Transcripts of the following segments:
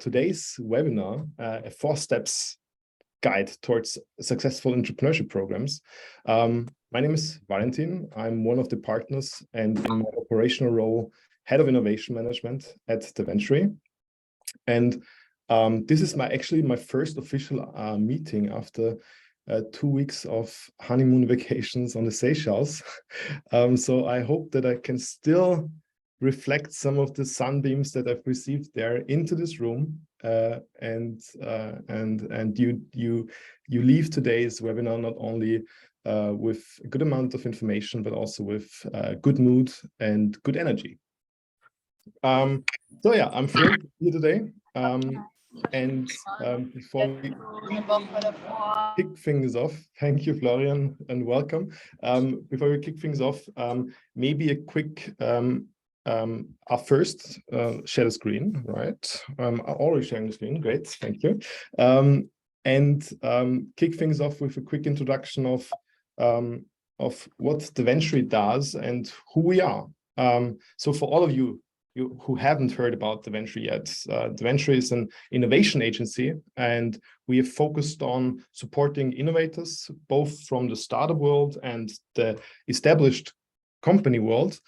today's webinar, a 4 steps guide towards successful entrepreneurship programs. My name is Valentin. I'm one of the partners and in my operational role, Head of Innovation Management at TheVentury. And this is actually my first official meeting after 2 weeks of honeymoon vacations on the Seychelles. So I hope that I can still reflect some of the sunbeams that I've received there into this room, and you leave today's webinar not only with a good amount of information, but also with good mood and good energy. So yeah, I'm thrilled to be here today. Before we kick things off, thank you, Florian, and welcome. Before we kick things off, maybe a quick our first share the screen, right? Already sharing the screen, great, thank you. Kick things off with a quick introduction of what TheVentury does and who we are. So for all of you who haven't heard about TheVentury yet, TheVentury is an innovation agency, and we have focused on supporting innovators, both from the startup world and the established company world.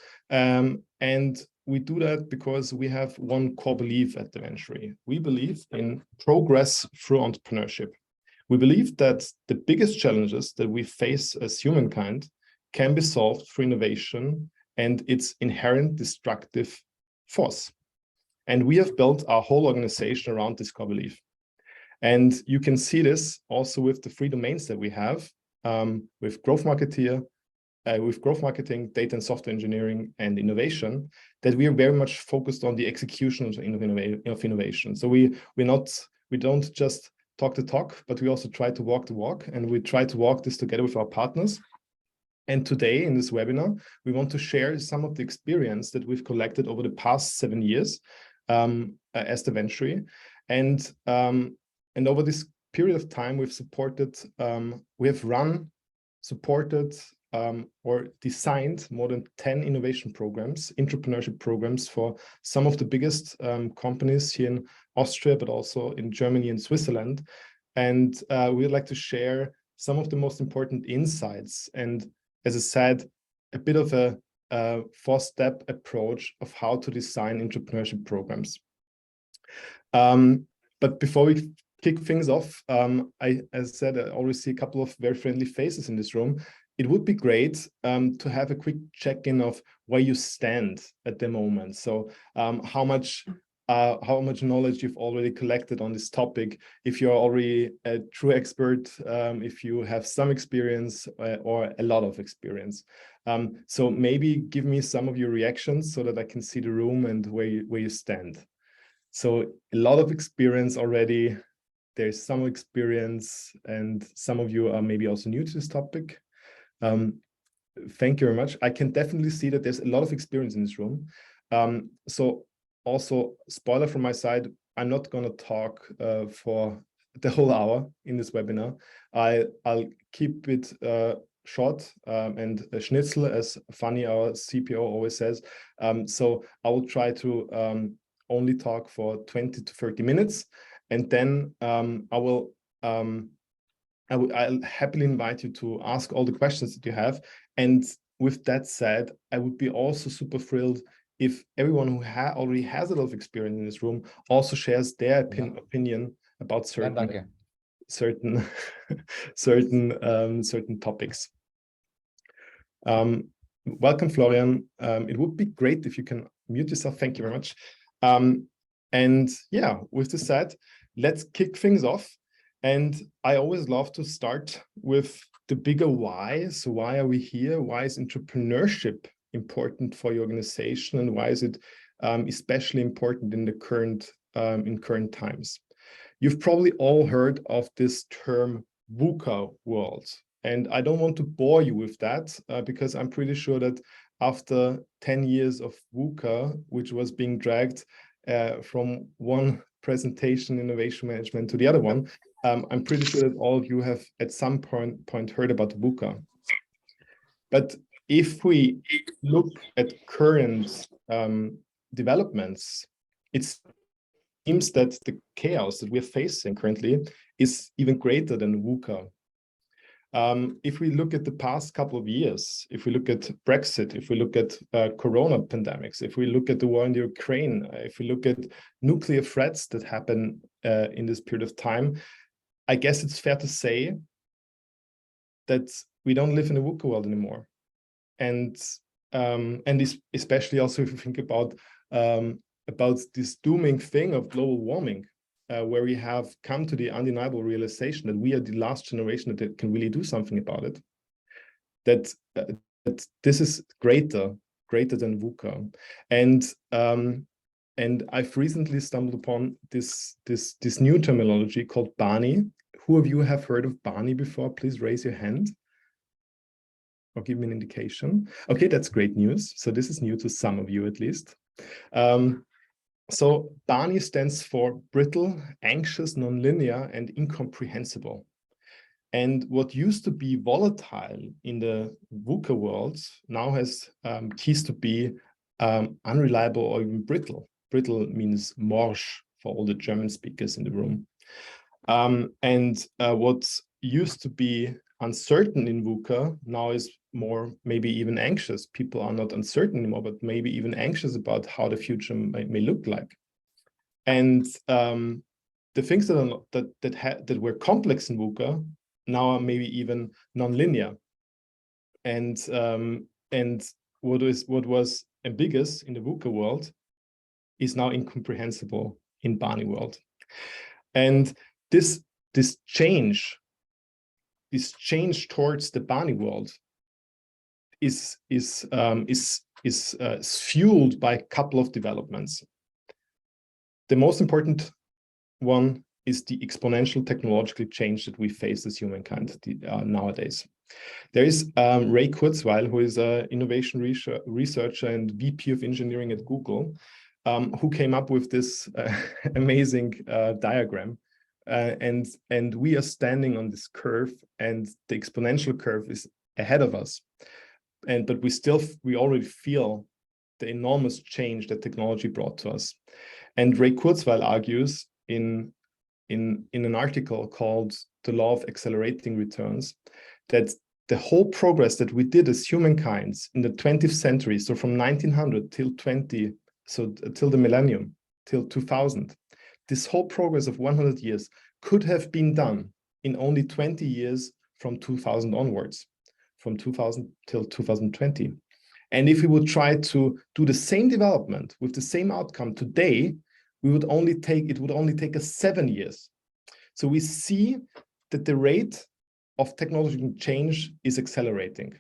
And we do that because we have one core belief at TheVentury. We believe in progress through entrepreneurship. We believe that the biggest challenges that we face as humankind can be solved through innovation and its inherent destructive force. And we have built our whole organization around this core belief. And you can see this also with the 3 domains that we have, with growth marketing, data and software engineering, and innovation, that we are very much focused on the execution of innovation. So we don't just talk the talk, but we also try to walk the walk, and we try to walk this together with our partners. And today in this webinar, we want to share some of the experience that we've collected over the past 7 years as TheVentury. And over this period of time, we've supported, or designed more than 10 innovation programs, entrepreneurship programs for some of the biggest companies here in Austria, but also in Germany and Switzerland. And we'd like to share some of the most important insights and, as I said, a bit of a 4-step approach of how to design entrepreneurship programs. But before we kick things off, as I said, I already see a couple of very friendly faces in this room. It would be great to have a quick check-in of where you stand at the moment. So how much knowledge you've already collected on this topic, if you're already a true expert, if you have some experience or a lot of experience. So maybe give me some of your reactions so that I can see the room and where you stand. So a lot of experience already. There's some experience, and some of you are maybe also new to this topic. Thank you very much. I can definitely see that there's a lot of experience in this room. So also, spoiler from my side, I'm not going to talk for the whole hour in this webinar. I'll keep it short and schnitzel, as Fanny, our CPO, always says. So I will try to only talk for 20 to 30 minutes, and then I'll happily invite you to ask all the questions that you have. And with that said, I would be also super thrilled if everyone who already has a lot of experience in this room also shares their opinion about certain topics. Welcome, Florian. It would be great if you can mute yourself. Thank you very much. And yeah, with this said, let's kick things off. And I always love to start with the bigger why. So why are we here? Why is entrepreneurship important for your organization, and why is it especially important in the current times? You've probably all heard of this term VUCA world, and I don't want to bore you with that because I'm pretty sure that after 10 years of VUCA, which was being dragged from one presentation innovation management to the other one, I'm pretty sure that all of you have at some point heard about VUCA. But if we look at current developments, it's seems that the chaos that we're facing currently is even greater than VUCA. If we look at the past couple of years, if we look at Brexit, if we look at Corona pandemics, if we look at the war in the Ukraine, if we look at nuclear threats that happen in this period of time, I guess it's fair to say that we don't live in a VUCA world anymore. And especially also if you think about this dooming thing of global warming, where we have come to the undeniable realization that we are the last generation that can really do something about it. That this is greater than VUCA, and I've recently stumbled upon this new terminology called Barney. Who of you have heard of Barney before? Please raise your hand or give me an indication. Okay, that's great news. So this is new to some of you at least. So Barney stands for brittle, anxious, nonlinear, and incomprehensible. And what used to be volatile in the VUCA world now has keys to be unreliable or even brittle. Brittle means morsch for all the German speakers in the room. What used to be uncertain in VUCA now is more maybe even anxious. People are not uncertain anymore, but maybe even anxious about how the future may look like. And the things that were complex in VUCA now are maybe even nonlinear. And what was ambiguous in the VUCA world is now incomprehensible in Barney world. And this change towards the Barney world is fueled by a couple of developments. The most important one is the exponential technological change that we face as humankind nowadays. There is Ray Kurzweil, who is an innovation researcher and VP of engineering at Google, who came up with this amazing diagram. And we are standing on this curve, and the exponential curve is ahead of us. But we already feel the enormous change that technology brought to us. And Ray Kurzweil argues in an article called The Law of Accelerating Returns that the whole progress that we did as humankind in the 20th century, so from 1900 till the millennium, till 2000, this whole progress of 100 years could have been done in only 20 years from 2000 onwards, from 2000 till 2020. And if we would try to do the same development with the same outcome today, it would only take us 7 years. So we see that the rate of technological change is accelerating.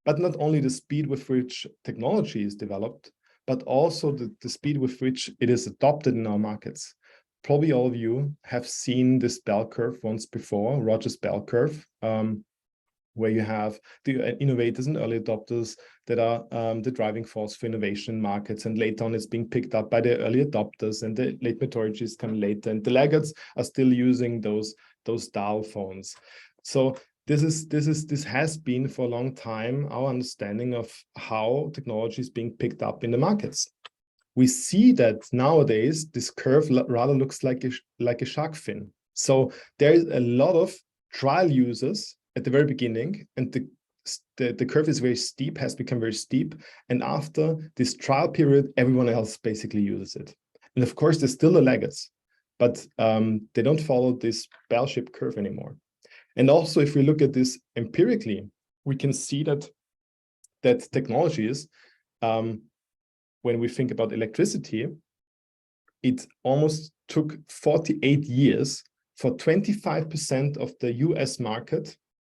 But not only the speed with which technology is developed, but also the speed with which it is adopted in our markets. Probably all of you have seen this bell curve once before, Rogers bell curve, where you have the innovators and early adopters that are the driving force for innovation in markets, and later on it's being picked up by the early adopters, and the late majorities come later, and the laggards are still using those dial phones. So this has been for a long time our understanding of how technology is being picked up in the markets. We see that nowadays this curve rather looks like a shark fin. So there is a lot of trial users at the very beginning, and the curve is very steep, has become very steep. And after this trial period, everyone else basically uses it. And of course, there's still the laggards, but they don't follow this bell-shaped curve anymore. And also, if we look at this empirically, we can see that technologies, when we think about electricity, it almost took 48 years for 25% of the US market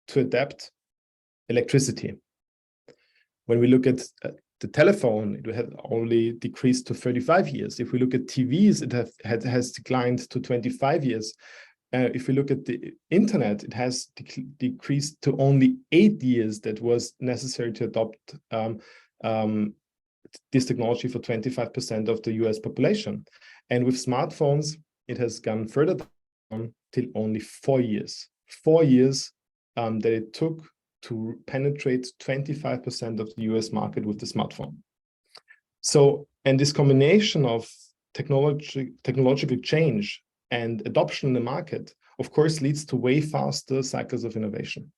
to adapt electricity. When we look at the telephone, it had only decreased to 35 years. If we look at TVs, it has declined to 25 years. If we look at the internet, it has decreased to only 8 years that was necessary to adopt this technology for 25% of the US population. And with smartphones, it has gone further down till only 4 years. 4 years that it took to penetrate 25% of the US market with the smartphone. So, and this combination of technological change and adoption in the market, of course, leads to way faster cycles of innovation.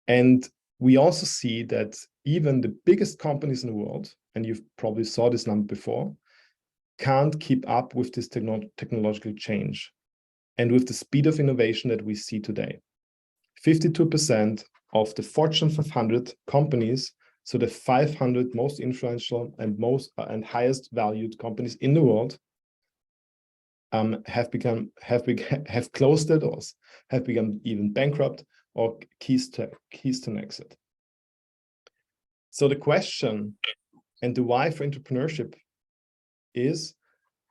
And we also see that even the biggest companies in the world, and you've probably saw this number before, can't keep up with this technological change and with the speed of innovation that we see today. 52% of the Fortune 500 companies, so the 500 most influential and highest valued companies in the world, have closed their doors, have become even bankrupt or keys to an exit. So the question and the why for entrepreneurship is,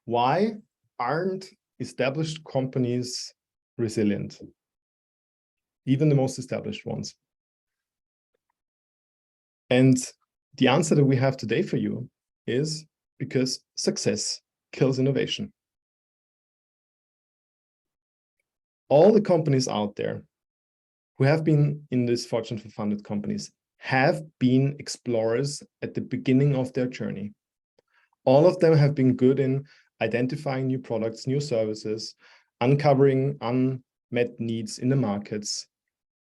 why aren't established companies resilient? Even the most established ones. And the answer that we have today for you is because success kills innovation. All the companies out there who have been in this Fortune 500 companies have been explorers at the beginning of their journey. All of them have been good in identifying new products, new services, uncovering unmet needs in the markets,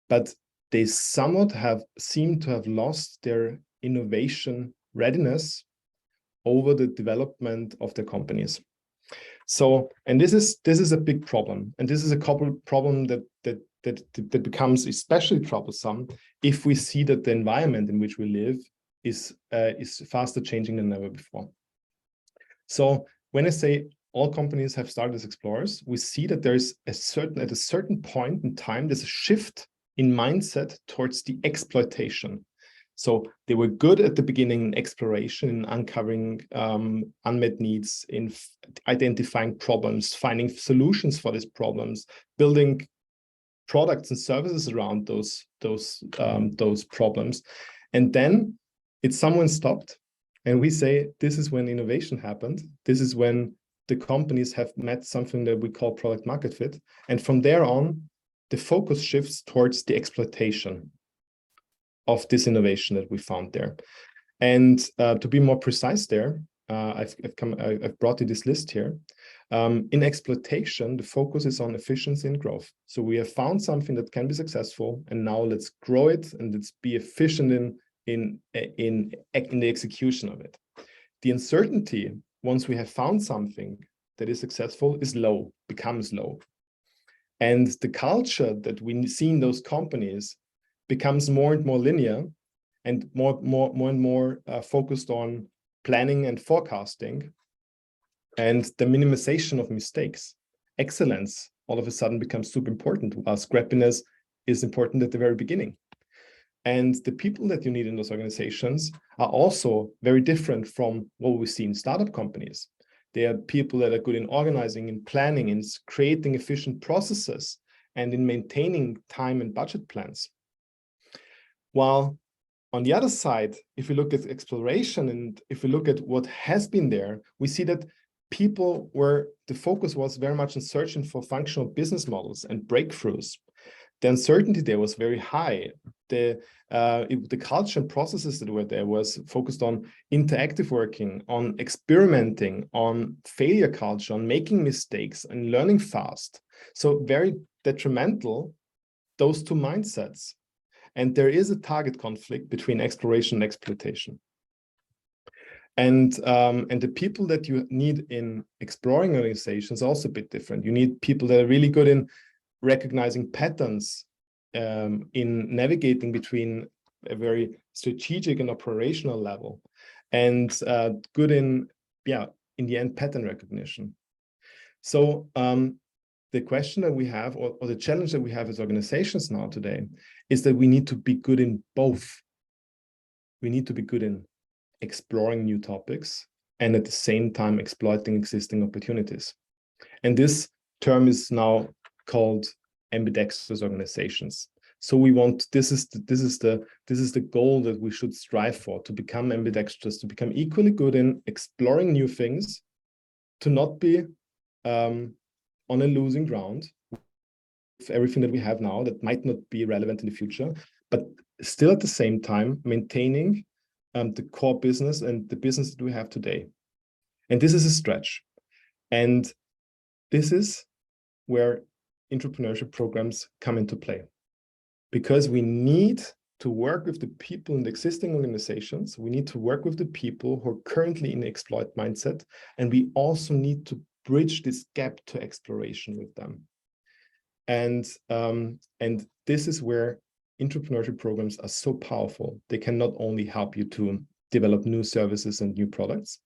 but they somewhat seemed to have lost their innovation readiness over the development of their companies. So, and this is a big problem, and this is a problem that becomes especially troublesome if we see that the environment in which we live is faster changing than ever before. So when I say all companies have started as explorers, we see that there's at a certain point in time, there's a shift in mindset towards the exploitation. So they were good at the beginning in exploration, in uncovering unmet needs, in identifying problems, finding solutions for these problems, building products and services around those problems. And then someone stopped, and we say this is when innovation happened. This is when the companies have met something that we call product market fit. And from there on, the focus shifts towards the exploitation of this innovation that we found there. And to be more precise there, I've brought you this list here. In exploitation, the focus is on efficiency and growth. So we have found something that can be successful, and now let's grow it and let's be efficient in the execution of it. The uncertainty, once we have found something that is successful, is low, becomes low. And the culture that we see in those companies becomes more and more linear and more and more focused on planning and forecasting and the minimization of mistakes. Excellence all of a sudden becomes super important, while scrappiness is important at the very beginning. And the people that you need in those organizations are also very different from what we see in startup companies. They are people that are good in organizing, in planning, in creating efficient processes, and in maintaining time and budget plans. While on the other side, if we look at exploration and if we look at what has been there, we see that people where the focus was very much in searching for functional business models and breakthroughs. The uncertainty there was very high. The culture and processes that were there was focused on interactive working, on experimenting, on failure culture, on making mistakes and learning fast. So very detrimental, those two mindsets. And there is a target conflict between exploration and exploitation. And the people that you need in exploring organizations are also a bit different. You need people that are really good in recognizing patterns, in navigating between a very strategic and operational level, and good in the end, pattern recognition. So the question that we have, or the challenge that we have as organizations now today, is that we need to be good in both. We need to be good in exploring new topics and at the same time exploiting existing opportunities. And this term is now called ambidextrous organizations. So we want, this is the goal that we should strive for, to become ambidextrous, to become equally good in exploring new things, to not be on a losing ground with everything that we have now that might not be relevant in the future, but still at the same time maintaining the core business and the business that we have today. And this is a stretch. And this is where entrepreneurship programs come into play, because we need to work with the people in the existing organizations. We need to work with the people who are currently in exploit mindset. And we also need to bridge this gap to exploration with them. And this is where entrepreneurship programs are so powerful. They can not only help you to develop new services and new products,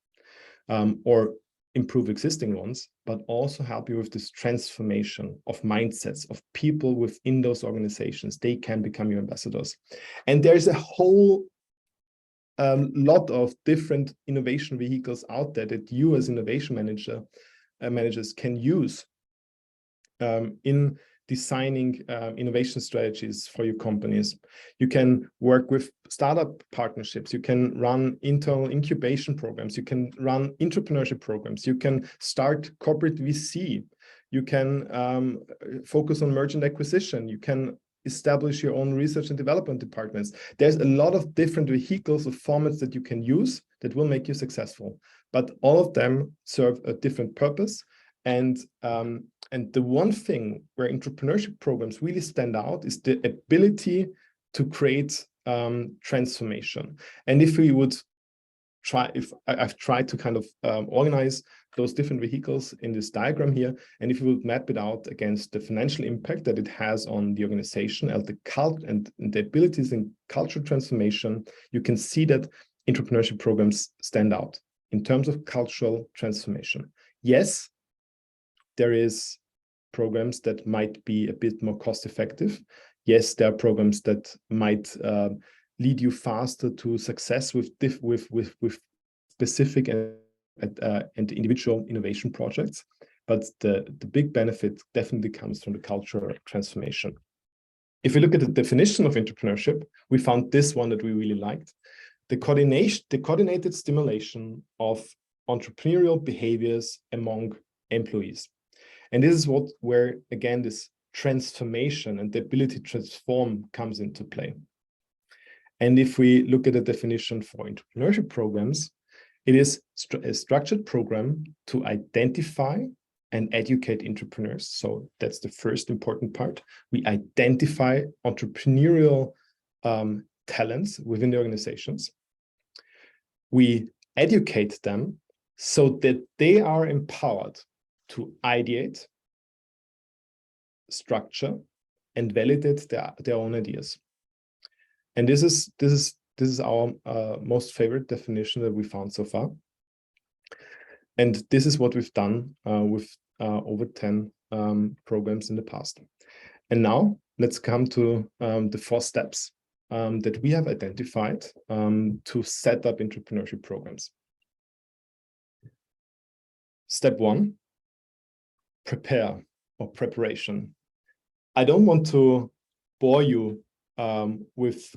or improve existing ones, but also help you with this transformation of mindsets of people within those organizations. They can become your ambassadors. And there's a whole lot of different innovation vehicles out there that you as innovation managers can use in designing innovation strategies for your companies. You can work with startup partnerships. You can run internal incubation programs. You can run entrepreneurship programs. You can start corporate VC. You can focus on merchant acquisition. You can establish your own research and development departments. There's a lot of different vehicles or formats that you can use that will make you successful, but all of them serve a different purpose. And the one thing where entrepreneurship programs really stand out is the ability to create transformation. And if we would try, I've tried to kind of organize those different vehicles in this diagram here, and if we would map it out against the financial impact that it has on the organization and the abilities in cultural transformation, you can see that entrepreneurship programs stand out in terms of cultural transformation. Yes, there is programs that might be a bit more cost effective. Yes, there are programs that might lead you faster to success with specific and individual innovation projects. But the big benefit definitely comes from the cultural transformation. If we look at the definition of entrepreneurship, we found this one that we really liked. The coordinated stimulation of entrepreneurial behaviors among employees. And this is where, again, this transformation and the ability to transform comes into play. And if we look at the definition for entrepreneurship programs, it is a structured program to identify and educate entrepreneurs. So that's the first important part. We identify entrepreneurial talents within the organizations. We educate them so that they are empowered to ideate, structure, and validate their own ideas. And this is our most favorite definition that we found so far. And this is what we've done with over 10 programs in the past. And now let's come to the 4 steps that we have identified to set up entrepreneurship programs. Step 1, prepare or preparation. I don't want to bore you with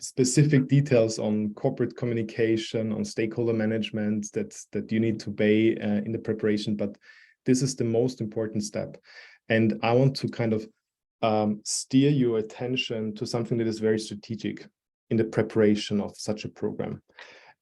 specific details on corporate communication, on stakeholder management that you need to pay in the preparation, but this is the most important step. And I want to kind of steer your attention to something that is very strategic in the preparation of such a program.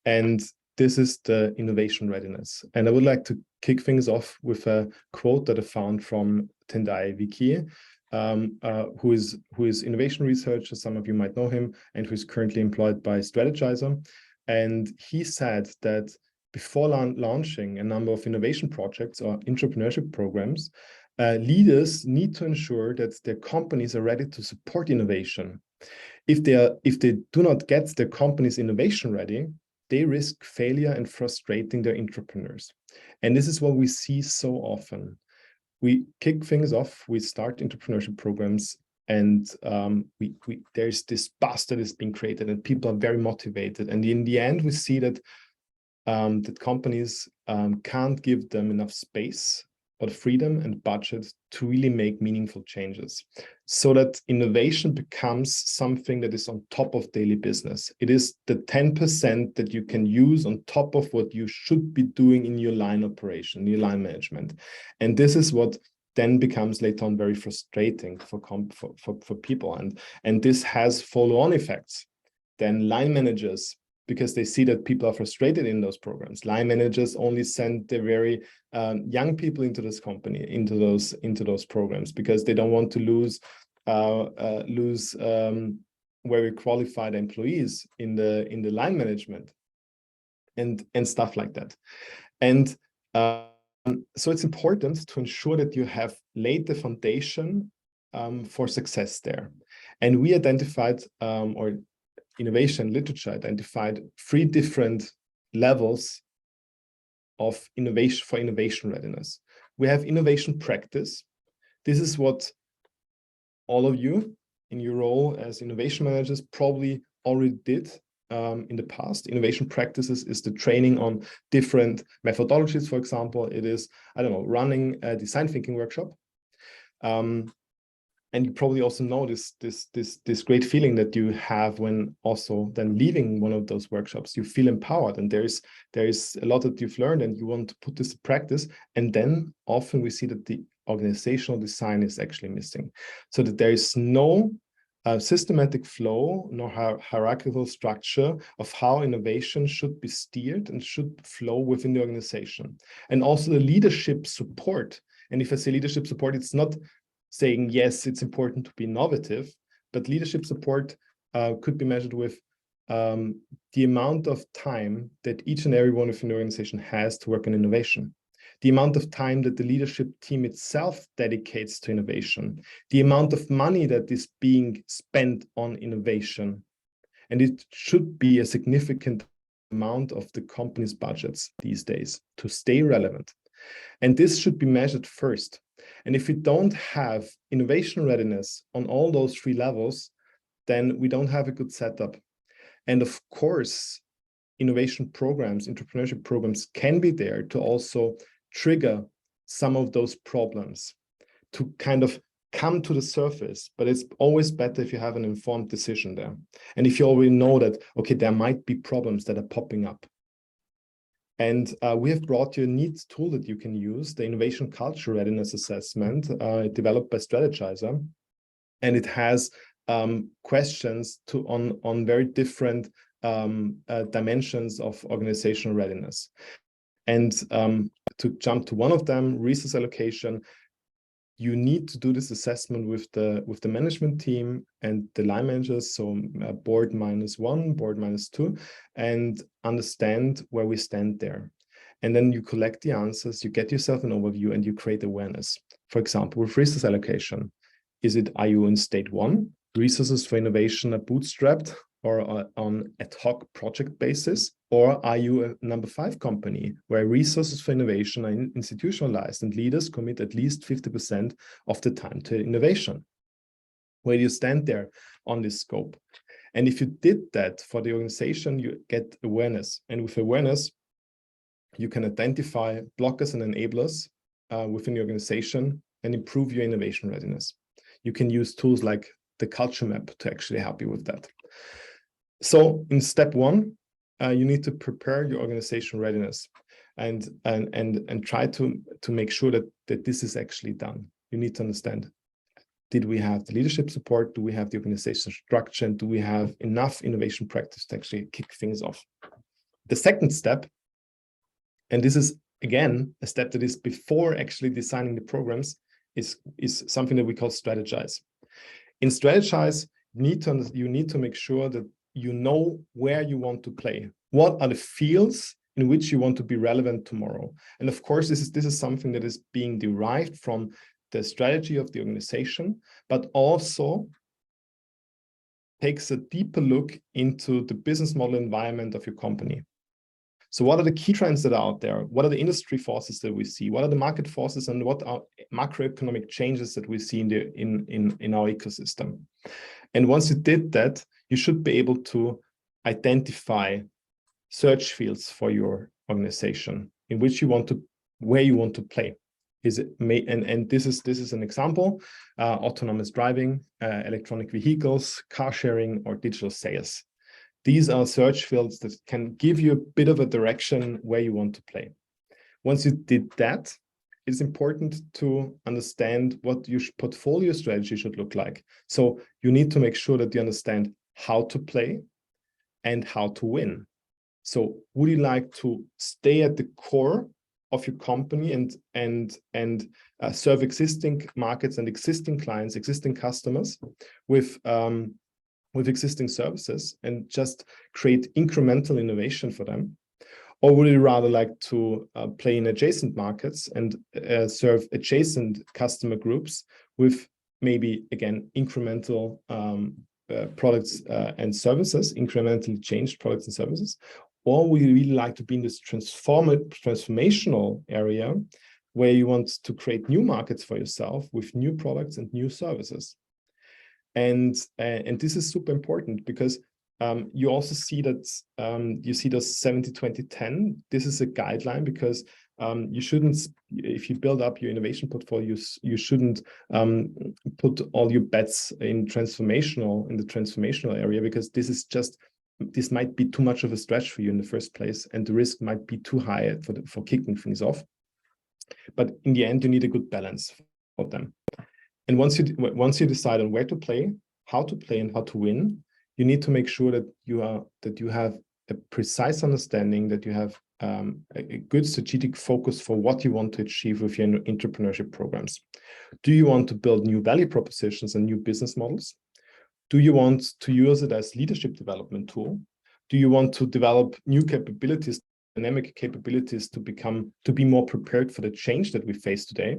And this is the innovation readiness. And I would like to kick things off with a quote that I found from Tendai Vicky, who is innovation researcher. Some of you might know him, and who is currently employed by Strategizer. And he said that before launching a number of innovation projects or entrepreneurship programs, leaders need to ensure that their companies are ready to support innovation. If they do not get their company's innovation ready, they risk failure and frustrating their entrepreneurs. And this is what we see so often. We kick things off, we start entrepreneurship programs, and there's this buzz that is being created, and people are very motivated. And in the end, we see that that companies can't give them enough space or freedom and budget to really make meaningful changes, so that innovation becomes something that is on top of daily business. It is the 10% that you can use on top of what you should be doing in your line operation, your line management. And this is what then becomes later on very frustrating for people. And this has follow-on effects. Then line managers because they see that people are frustrated in those programs. Line managers only send their very young people into this company, into those programs, because they don't want to lose very qualified employees in the line management and stuff like that. And so it's important to ensure that you have laid the foundation for success there. And we identified, or innovation literature identified, 3 different levels of innovation for innovation readiness. We have innovation practice. This is what all of you in your role as innovation managers probably already did in the past. Innovation practices is the training on different methodologies. For example, it is, I don't know, running a design thinking workshop. And you probably also know this great feeling that you have when also then leaving one of those workshops. You feel empowered, and there is a lot that you've learned, and you want to put this to practice. And then often we see that the organizational design is actually missing, so that there is no systematic flow, nor hierarchical structure of how innovation should be steered and should flow within the organization. And also the leadership support. And if I say leadership support, it's not saying, yes, it's important to be innovative, but leadership support could be measured with the amount of time that each and every one of an organization has to work on innovation, the amount of time that the leadership team itself dedicates to innovation, the amount of money that is being spent on innovation. And it should be a significant amount of the company's budgets these days to stay relevant. And this should be measured first. And if we don't have innovation readiness on all those 3 levels, then we don't have a good setup. And of course, innovation programs, entrepreneurship programs can be there to also trigger some of those problems to kind of come to the surface. But it's always better if you have an informed decision there. And if you already know that, okay, there might be problems that are popping up. And we have brought you a neat tool that you can use, the Innovation Culture Readiness Assessment, developed by Strategizer. And it has questions on very different dimensions of organizational readiness. And to jump to one of them, resource allocation, you need to do this assessment with the management team and the line managers, so board -1, board -2, and understand where we stand there. And then you collect the answers, you get yourself an overview, and you create awareness. For example, with resource allocation, are you in state 1, resources for innovation are bootstrapped or on ad hoc project basis? Or are you a number 5 company where resources for innovation are institutionalized and leaders commit at least 50% of the time to innovation? Where do you stand there on this scope? And if you did that for the organization, you get awareness. And with awareness, you can identify blockers and enablers within the organization and improve your innovation readiness. You can use tools like the culture map to actually help you with that. So in step 1, you need to prepare your organizational readiness and try to make sure that this is actually done. You need to understand, did we have the leadership support? Do we have the organizational structure? And do we have enough innovation practice to actually kick things off? The second step, and this is again a step that is before actually designing the programs, is something that we call strategize. In strategize, you need to make sure that you know where you want to play. What are the fields in which you want to be relevant tomorrow? And of course, this is something that is being derived from the strategy of the organization, but also takes a deeper look into the business model environment of your company. So what are the key trends that are out there? What are the industry forces that we see? What are the market forces, and what are macroeconomic changes that we see in our ecosystem? And once you did that, you should be able to identify search fields for your organization in which where you want to play. This is an example: autonomous driving, electronic vehicles, car sharing, or digital sales. These are search fields that can give you a bit of a direction where you want to play. Once you did that, it's important to understand what your portfolio strategy should look like. So you need to make sure that you understand how to play and how to win. So would you like to stay at the core of your company and serve existing markets and existing clients, existing customers with existing services and just create incremental innovation for them? Or would you rather like to play in adjacent markets and serve adjacent customer groups with maybe, again, incremental products and services, incrementally changed products and services? Or would you really like to be in this transformational area where you want to create new markets for yourself with new products and new services? And this is super important because you also see that you see those 70-20-10. This is a guideline because you shouldn't, if you build up your innovation portfolio, you shouldn't put all your bets in the transformational area, because this might be too much of a stretch for you in the first place, and the risk might be too high for kicking things off. But in the end, you need a good balance of them. And once you decide on where to play, how to play, and how to win, you need to make sure that you have a precise understanding, that you have a good strategic focus for what you want to achieve with your entrepreneurship programs. Do you want to build new value propositions and new business models? Do you want to use it as leadership development tool? Do you want to develop new capabilities, dynamic capabilities to be more prepared for the change that we face today?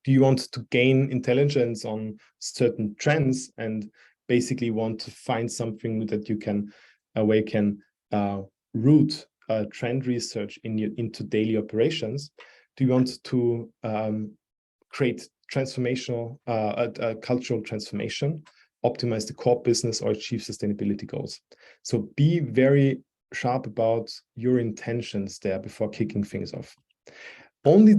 Do you want to gain intelligence on certain trends and basically want to find something that you can root trend research into daily operations? Do you want to create transformational cultural transformation, optimize the core business, or achieve sustainability goals? So be very sharp about your intentions there before kicking things off. Only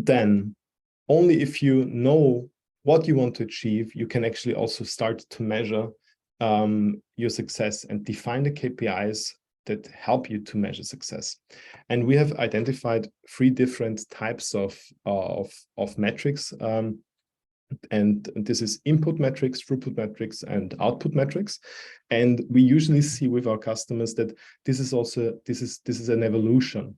if you know what you want to achieve, you can actually also start to measure your success and define the KPIs that help you to measure success. And we have identified 3 different types of metrics. And this is input metrics, throughput metrics, and output metrics. And we usually see with our customers that this is an evolution.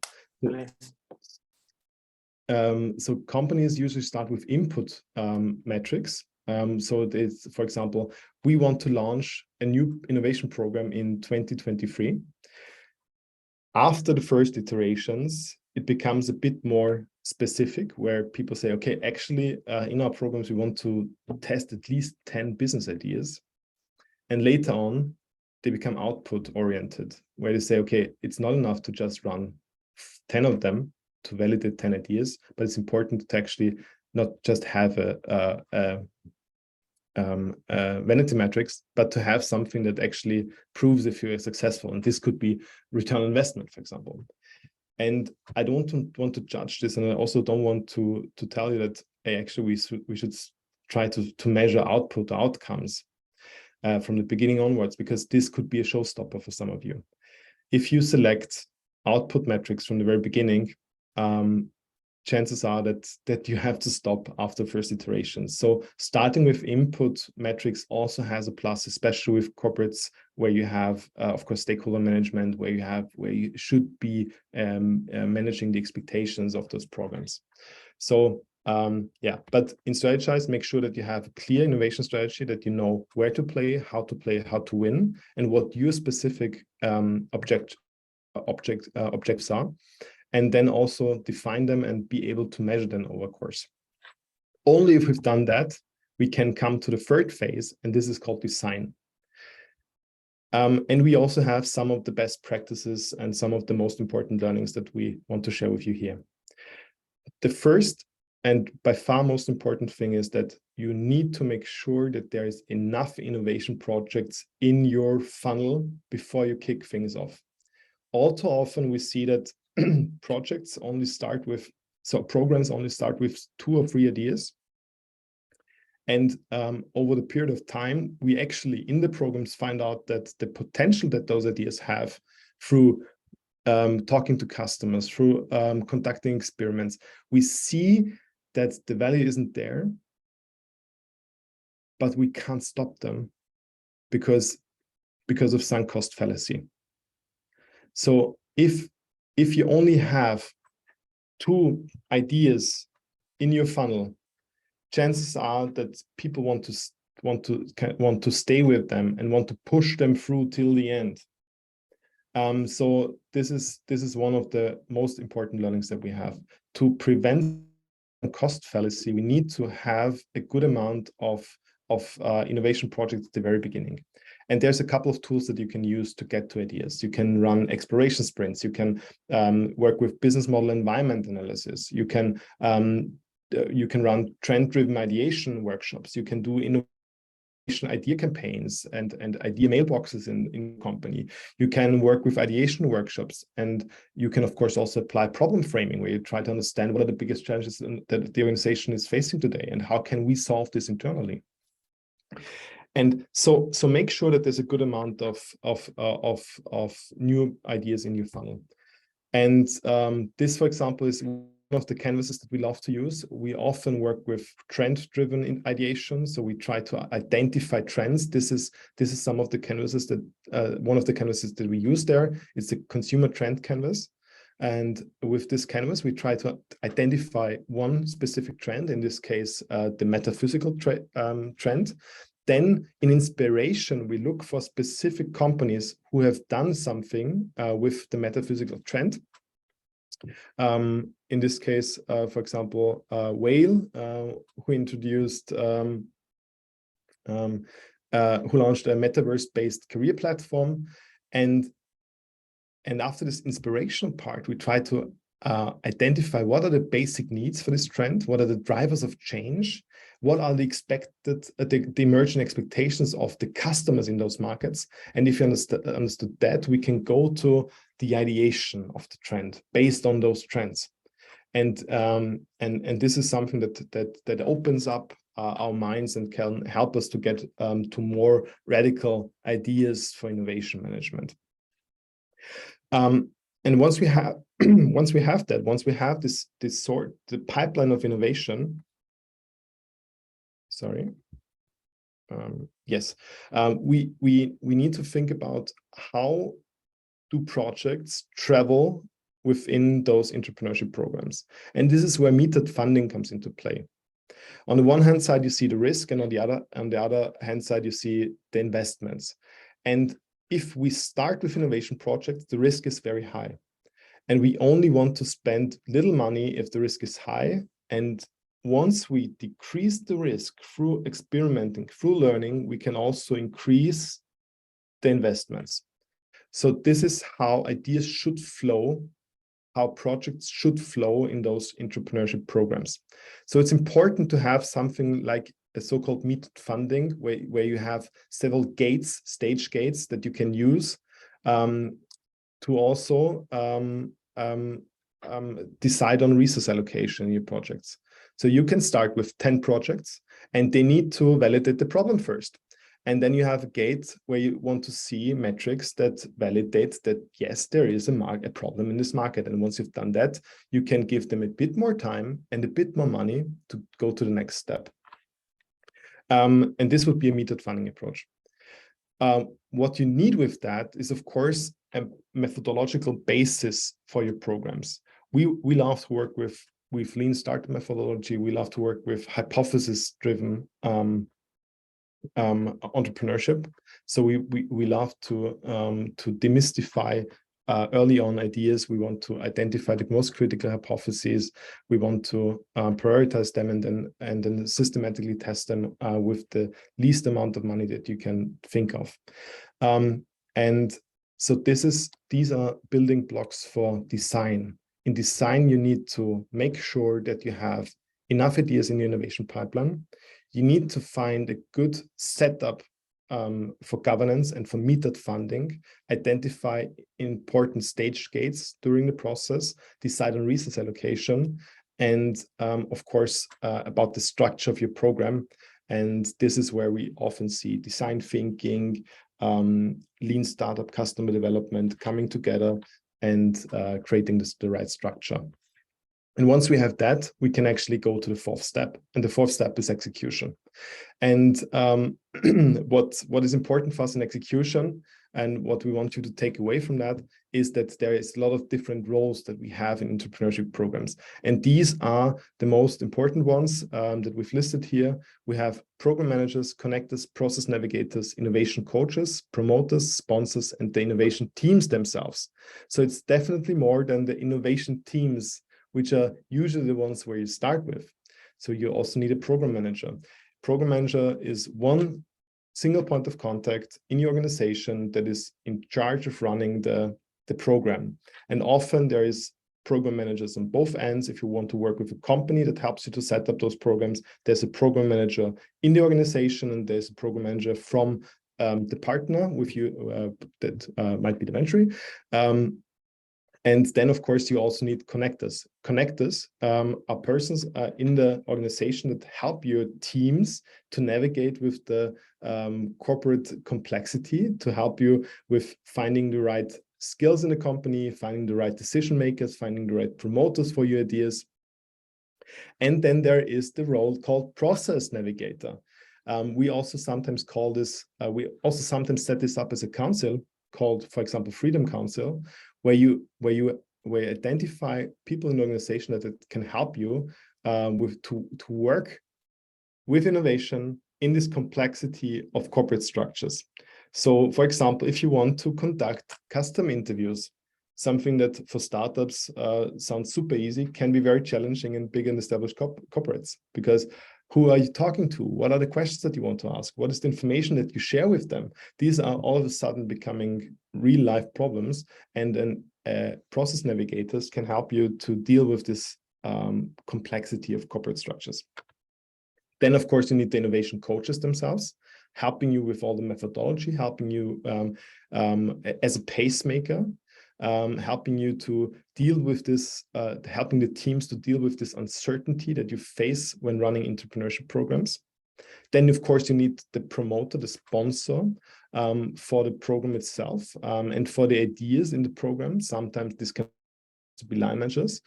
So companies usually start with input metrics. So it's, for example, we want to launch a new innovation program in 2023. After the first iterations, it becomes a bit more specific, where people say, okay, actually, in our programs, we want to test at least 10 business ideas. And later on, they become output oriented, where they say, okay, it's not enough to just run 10 of them to validate 10 ideas, but it's important to actually not just have a vanity metrics, but to have something that actually proves if you're successful. And this could be return on investment, for example. And I don't want to judge this, and I also don't want to tell you that, hey, actually we should try to measure output outcomes from the beginning onwards, because this could be a showstopper for some of you. If you select output metrics from the very beginning, chances are that you have to stop after first iterations. So starting with input metrics also has a plus, especially with corporates where you have, of course, stakeholder management, where you should be managing the expectations of those programs. So yeah, but in Strategize, make sure that you have a clear innovation strategy, that you know where to play, how to win, and what your specific objectives are. And then also define them and be able to measure them over course. Only if we've done that, we can come to the 3rd phase, and this is called design. And we also have some of the best practices and some of the most important learnings that we want to share with you here. The first and by far most important thing is that you need to make sure that there is enough innovation projects in your funnel before you kick things off. All too often we see that programs only start with 2 or 3 ideas. And over the period of time, we actually in the programs find out that the potential that those ideas have through talking to customers, through conducting experiments, we see that the value isn't there, but we can't stop them because of sunk cost fallacy. So if you only have 2 ideas in your funnel, chances are that people want to stay with them and want to push them through till the end. So this is one of the most important learnings that we have. To prevent cost fallacy, we need to have a good amount of innovation projects at the very beginning. And there's a couple of tools that you can use to get to ideas. You can run exploration sprints. You can work with business model environment analysis. You can run trend-driven ideation workshops. You can do innovation idea campaigns and idea mailboxes in company. You can work with ideation workshops, and you can, of course, also apply problem framing, where you try to understand what are the biggest challenges that the organization is facing today, and how can we solve this internally. And so make sure that there's a good amount of new ideas in your funnel. And this, for example, is one of the canvases that we love to use. We often work with trend-driven ideation, so we try to identify trends. This is some of the canvases that one of the canvases that we use there. It's the consumer trend canvas. And with this canvas, we try to identify one specific trend, in this case, the metaphysical trend. Then in inspiration, we look for specific companies who have done something with the metaphysical trend. In this case, for example, Whale, who introduced, who launched a metaverse-based career platform. And after this inspirational part, we try to identify what are the basic needs for this trend, what are the drivers of change, what are the expected, the emerging expectations of the customers in those markets. And if you understood that, we can go to the ideation of the trend based on those trends. And this is something that opens up our minds and can help us to get to more radical ideas for innovation management. And once we have the pipeline of innovation, we need to think about how do projects travel within those entrepreneurship programs. And this is where metered funding comes into play. On the one hand side, you see the risk, and on the other hand side, you see the investments. And if we start with innovation projects, the risk is very high. And we only want to spend little money if the risk is high. And once we decrease the risk through experimenting, through learning, we can also increase the investments. So this is how ideas should flow, how projects should flow in those entrepreneurship programs. So it's important to have something like a so-called metered funding, where you have several gates, stage gates that you can use to also decide on resource allocation in your projects. So you can start with 10 projects, and they need to validate the problem first. And then you have a gate where you want to see metrics that validate that, yes, there is a problem in this market. And once you've done that, you can give them a bit more time and a bit more money to go to the next step. And this would be a metered funding approach. What you need with that is, of course, a methodological basis for your programs. We love to work with lean startup methodology. We love to work with hypothesis-driven entrepreneurship. So we love to demystify early on ideas. We want to identify the most critical hypotheses. We want to prioritize them and then systematically test them with the least amount of money that you can think of. And so these are building blocks for design. In design, you need to make sure that you have enough ideas in your innovation pipeline. You need to find a good setup for governance and for metered funding, identify important stage gates during the process, decide on resource allocation, and of course, about the structure of your program. And this is where we often see design thinking, lean startup, customer development coming together and creating the right structure. And once we have that, we can actually go to the fourth step. And the fourth step is execution. And what is important for us in execution, and what we want you to take away from that, is that there is a lot of different roles that we have in entrepreneurship programs. And these are the most important ones that we've listed here. We have program managers, connectors, process navigators, innovation coaches, promoters, sponsors, and the innovation teams themselves. So it's definitely more than the innovation teams, which are usually the ones where you start with. So you also need a program manager. Program manager is one single point of contact in your organization that is in charge of running the program. And often there is program managers on both ends. If you want to work with a company that helps you to set up those programs, there's a program manager in the organization, and there's a program manager from the partner with you that might be TheVentury. And then, of course, you also need connectors. Connectors are persons in the organization that help your teams to navigate with the corporate complexity, to help you with finding the right skills in the company, finding the right decision makers, finding the right promoters for your ideas. And then there is the role called process navigator. We also sometimes call this, we also sometimes set this up as a council called, for example, Freedom Council, where you identify people in the organization that can help you to work with innovation in this complexity of corporate structures. So, for example, if you want to conduct custom interviews, something that for startups sounds super easy, can be very challenging in big and established corporates, because who are you talking to? What are the questions that you want to ask? What is the information that you share with them? These are all of a sudden becoming real life problems, and then process navigators can help you to deal with this complexity of corporate structures. Then, of course, you need the innovation coaches themselves, helping you with all the methodology, helping you as a pacemaker, helping you to deal with this, helping the teams to deal with this uncertainty that you face when running entrepreneurship programs. Then, of course, you need the promoter, the sponsor for the program itself, and for the ideas in the program. Sometimes this can be line managers,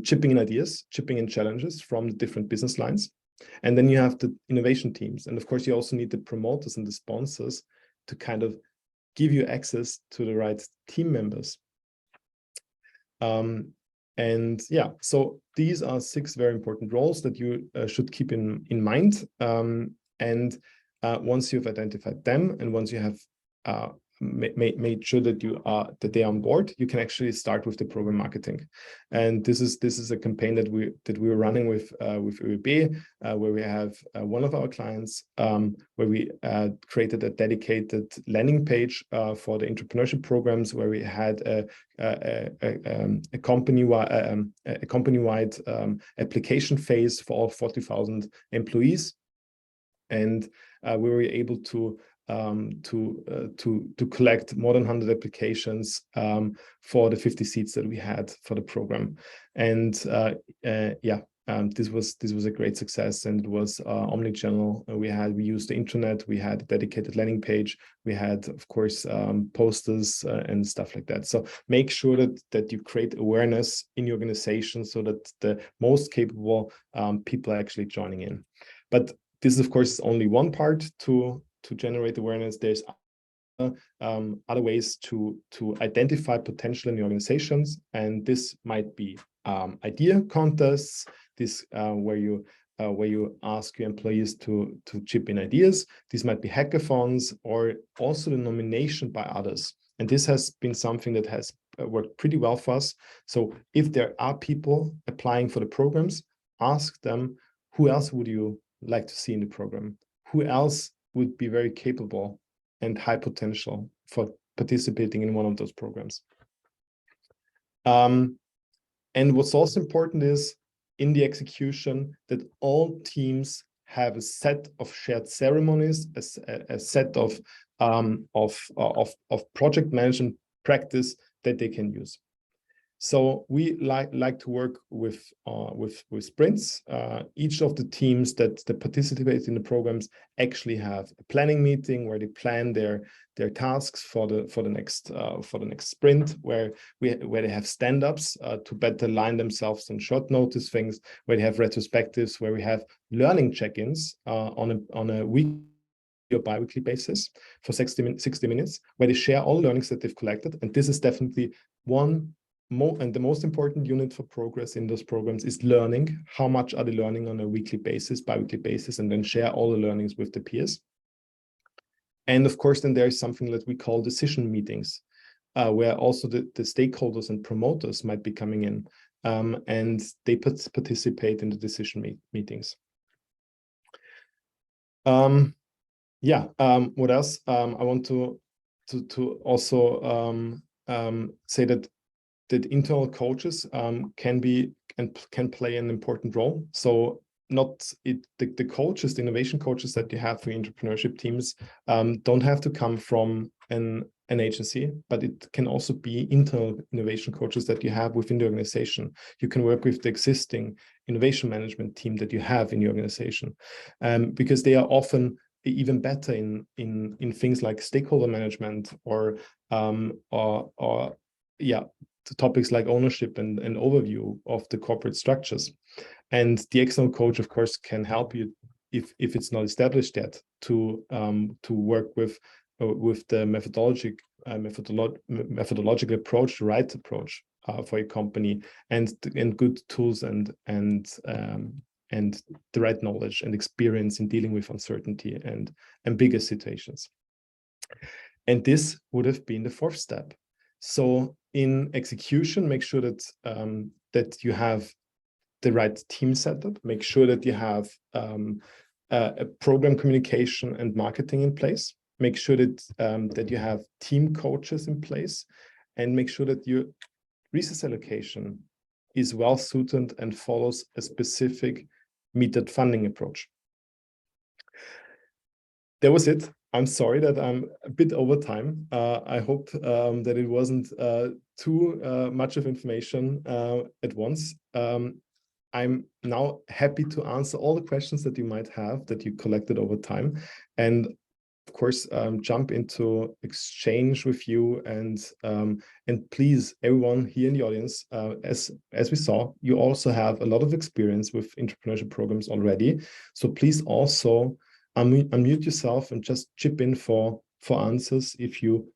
chipping in ideas, chipping in challenges from the different business lines. And then you have the innovation teams. And of course, you also need the promoters and the sponsors to kind of give you access to the right team members. And yeah, so these are 6 very important roles that you should keep in mind. And once you've identified them, and once you have made sure that they are on board, you can actually start with the program marketing. And this is a campaign that we're running with ÖEB, where we have one of our clients, where we created a dedicated landing page for the entrepreneurship programs, where we had a company-wide application phase for all 40,000 employees, and we were able to collect more than 100 applications for the 50 seats that we had for the program. And this was a great success, and it was omni-channel. We used the intranet, we had a dedicated landing page, we had, of course, posters and stuff like that. So make sure that you create awareness in your organization so that the most capable people are actually joining in. But this, of course, is only one part to generate awareness. There's other ways to identify potential in the organizations, and this might be idea contests, where you ask your employees to chip in ideas. These might be hackathons, or also the nomination by others. And this has been something that has worked pretty well for us. So if there are people applying for the programs, ask them, who else would you like to see in the program? Who else would be very capable and high potential for participating in one of those programs? And what's also important is, in the execution, that all teams have a set of shared ceremonies, a set of project management practice that they can use. So we like to work with sprints. Each of the teams that participate in the programs actually have a planning meeting where they plan their tasks for the next sprint, where they have stand-ups to better align themselves on short notice things, where they have retrospectives, where we have learning check-ins on a weekly or bi-weekly basis for 60 minutes, where they share all learnings that they've collected. And this is definitely one and the most important unit for progress in those programs is learning. How much are they learning on a weekly basis, bi-weekly basis, and then share all the learnings with the peers. And of course, then there is something that we call decision meetings, where also the stakeholders and promoters might be coming in, and they participate in the decision meetings. What else? I want to also say that internal coaches can play an important role. So the coaches, the innovation coaches that you have for entrepreneurship teams don't have to come from an agency, but it can also be internal innovation coaches that you have within the organization. You can work with the existing innovation management team that you have in your organization, because they are often even better in things like stakeholder management or topics like ownership and overview of the corporate structures. And the external coach, of course, can help you if it's not established yet to work with the methodological approach, the right approach for your company, and good tools and the right knowledge and experience in dealing with uncertainty and ambiguous situations. And this would have been the fourth step. So in execution, make sure that that you have the right team setup. Make sure that you have a program communication and marketing in place. Make sure that that you have team coaches in place, and make sure that your resource allocation is well suited and follows a specific metered funding approach. That was it. I'm sorry that I'm a bit over time. I hope that it wasn't too much of information at once. I'm now happy to answer all the questions that you might have that you collected over time, and of course jump into exchange with you. And please, everyone here in the audience, as we saw, you also have a lot of experience with entrepreneurship programs already. So please also unmute yourself and just chip in for answers if you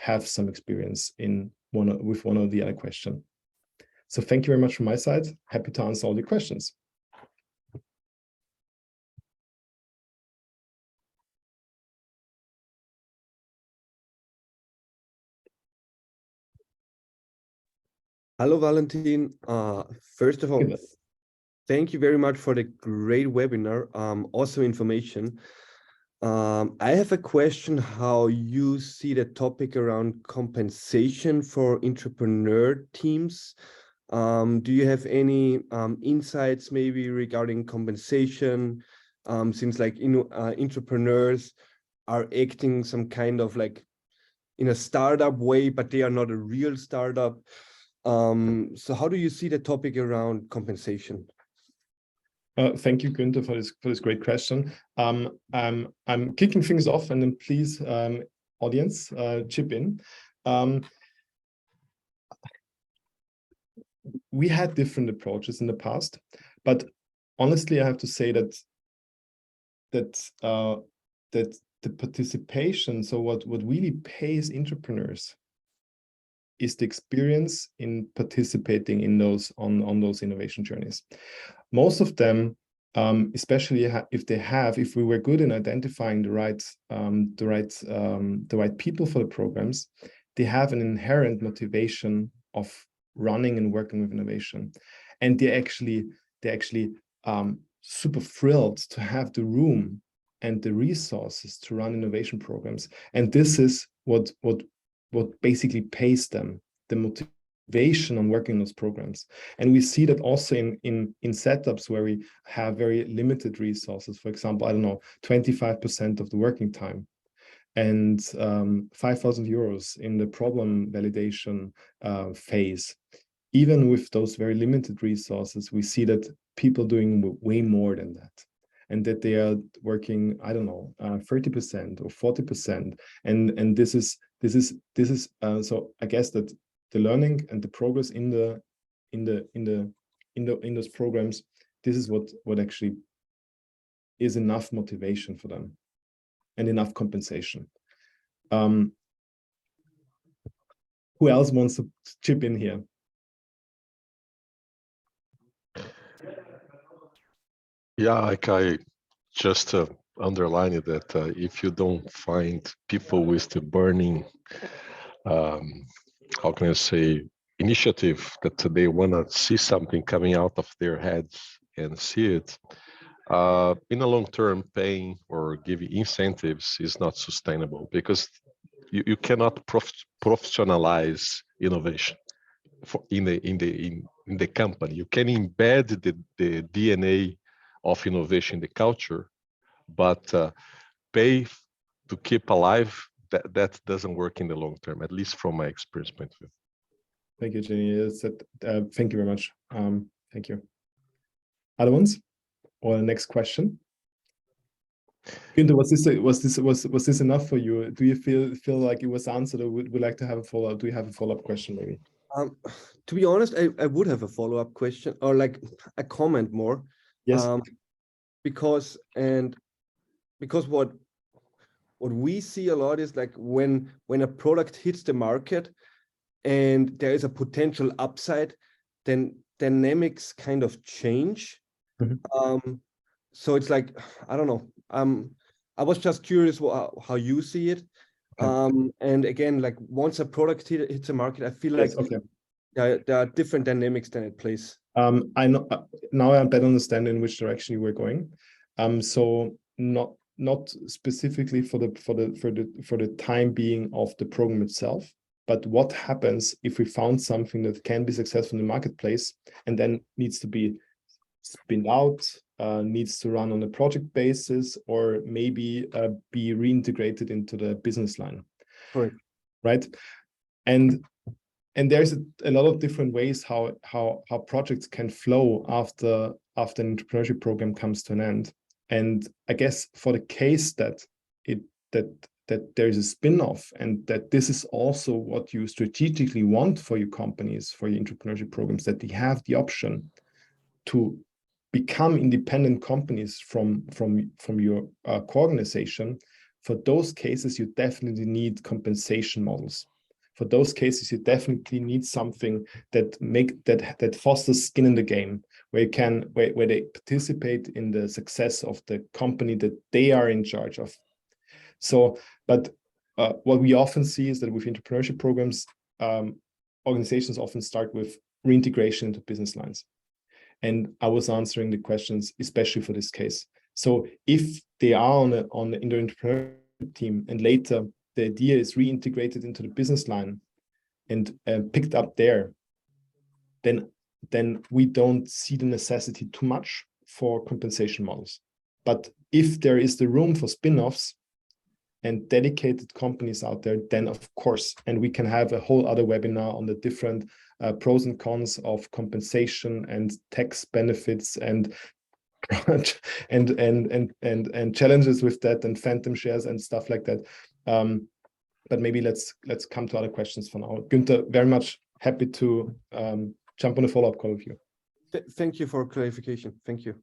have some experience with one or the other question. So thank you very much from my side. Happy to answer all the questions. Hello, Valentin. First of all, thank you very much for the great webinar, also information. I have a question how you see the topic around compensation for entrepreneur teams. Do you have any insights maybe regarding compensation? Seems like entrepreneurs are acting some kind of like in a startup way, but they are not a real startup. So how do you see the topic around compensation? Thank you, Günther, for this great question. I'm kicking things off, and then please, audience, chip in. We had different approaches in the past, but honestly, I have to say that the participation, so what really pays entrepreneurs is the experience in participating in those on those innovation journeys. Most of them, especially if we were good in identifying the right people for the programs, they have an inherent motivation of running and working with innovation, and they're actually super thrilled to have the room and the resources to run innovation programs. And this is what basically pays them, the motivation on working those programs. And we see that also in setups where we have very limited resources. For example, I don't know, 25% of the working time. and 5,000 euros in the problem validation phase. Even with those very limited resources, we see that people doing way more than that, and that they are working, I don't know, 30% or 40%, and this is so I guess that the learning and the progress in those programs, this is what actually is enough motivation for them and enough compensation. Who else wants to chip in here? Yeah, like I just underline it that if you don't find people with the burning, how can I say, initiative that they want to see something coming out of their heads and see it, in the long term, paying or giving incentives is not sustainable, because you cannot professionalize innovation in the company. You can embed the DNA of innovation in the culture, but pay to keep alive, that doesn't work in the long term, at least from my experience point of view. Thank you, Jenny. Thank you very much. Thank you. Other ones? Or the next question? Günther, was this enough for you? Do you feel like it was answered, or would like to have a follow-up? Do you have a follow-up question maybe? To be honest, I would have a follow-up question, or like a comment more. Yes. Because what we see a lot is like when a product hits the market and there is a potential upside, then dynamics kind of change. Mm-hmm. So it's like, I don't know. I was just curious how you see it. Okay. And again, like once a product hits the market, I feel like there are different dynamics than it plays. I know now I better understand in which direction you were going. So not specifically for the time being of the program itself, but what happens if we found something that can be successful in the marketplace and then needs to be spinned out, needs to run on a project basis, or maybe be reintegrated into the business line. Correct. Right. And there's a lot of different ways how projects can flow after an entrepreneurship program comes to an end. And I guess for the case that there is a spin-off, and that this is also what you strategically want for your companies, for your entrepreneurship programs, that they have the option to become independent companies from your co-organization. For those cases, you definitely need compensation models. For those cases, you definitely need something that fosters skin in the game, where they participate in the success of the company that they are in charge of. So, but what we often see is that with entrepreneurship programs, organizations often start with reintegration into business lines. And I was answering the questions, especially for this case. So if they are in the entrepreneurship team, and later the idea is reintegrated into the business line and picked up there, then we don't see the necessity too much for compensation models. But if there is the room for spin-offs and dedicated companies out there, then of course, and we can have a whole other webinar on the different pros and cons of compensation and tax benefits and challenges with that, and phantom shares and stuff like that. But maybe let's come to other questions for now. Günther, very much happy to jump on a follow-up call with you. Thank you for clarification. Thank you.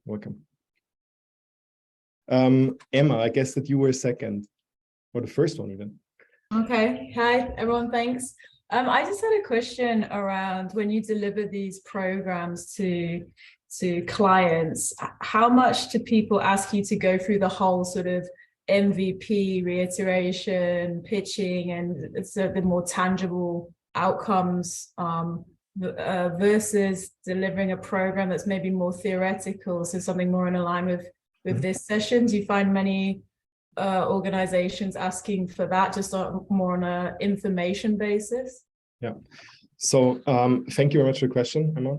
Welcome. Emma, I guess that you were second, or the first one even. Okay. Hi, everyone. Thanks. I just had a question around when you deliver these programs to clients, how much do people ask you to go through the whole sort of MVP, reiteration, pitching, and sort of the more tangible outcomes versus delivering a program that's maybe more theoretical, so something more in alignment with this session? Do you find many organizations asking for that, just more on an information basis? Yeah. So thank you very much for the question, Emma.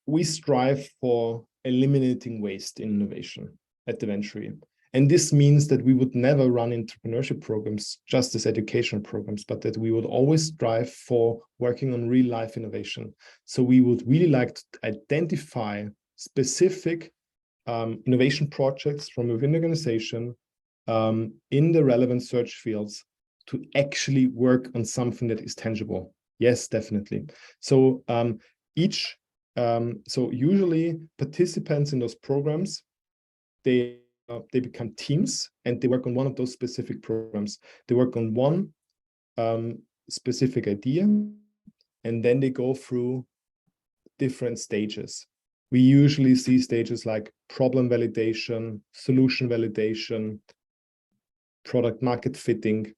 We strive for eliminating waste in innovation at TheVentury. And this means that we would never run entrepreneurship programs just as educational programs, but that we would always strive for working on real life innovation. So we would really like to identify specific innovation projects from within the organization in the relevant search fields to actually work on something that is tangible. Yes, definitely. So so usually participants in those programs, they become teams and they work on one of those specific programs. They work on one specific idea, and then they go through different stages. We usually see stages like problem validation, solution validation, product market fitting,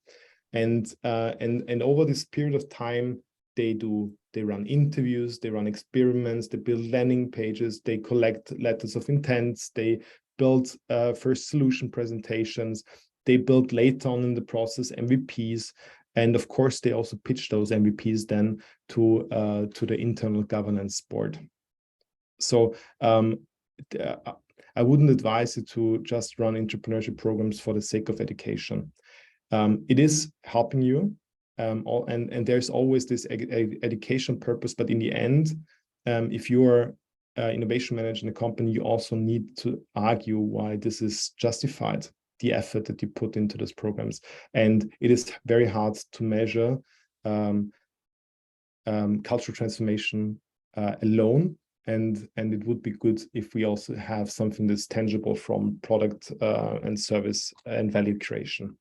and over this period of time, they run interviews, they run experiments, they build landing pages, they collect letters of intent, they build first solution presentations, they build later on in the process MVPs, and of course they also pitch those MVPs then to the internal governance board. So I wouldn't advise you to just run entrepreneurship programs for the sake of education. It is helping you, and there's always this education purpose, but in the end, if you're innovation manager in a company, you also need to argue why this is justified, the effort that you put into those programs. And it is very hard to measure cultural transformation alone. And it would be good if we also have something that's tangible from product and service and value creation.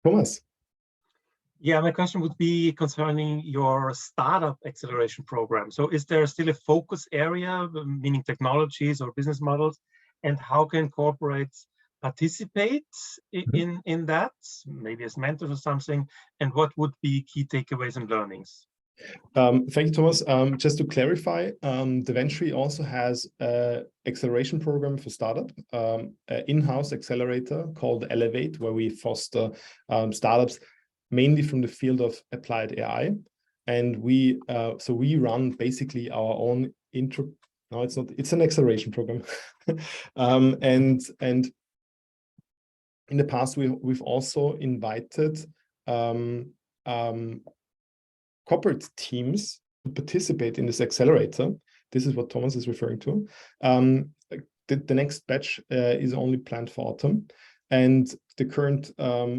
Thomas. Yeah, my question would be concerning your startup acceleration program. So is there still a focus area, meaning technologies or business models, and how can corporates participate in that, maybe as mentors or something, and what would be key takeaways and learnings? Thank you, Thomas. Just to clarify, TheVentury also has an acceleration program for startup, an in-house accelerator called Elevate, where we foster startups mainly from the field of applied AI. And we run basically our own it's an acceleration program. And in the past, we've also invited corporate teams to participate in this accelerator. This is what Thomas is referring to. The next batch is only planned for autumn, and the current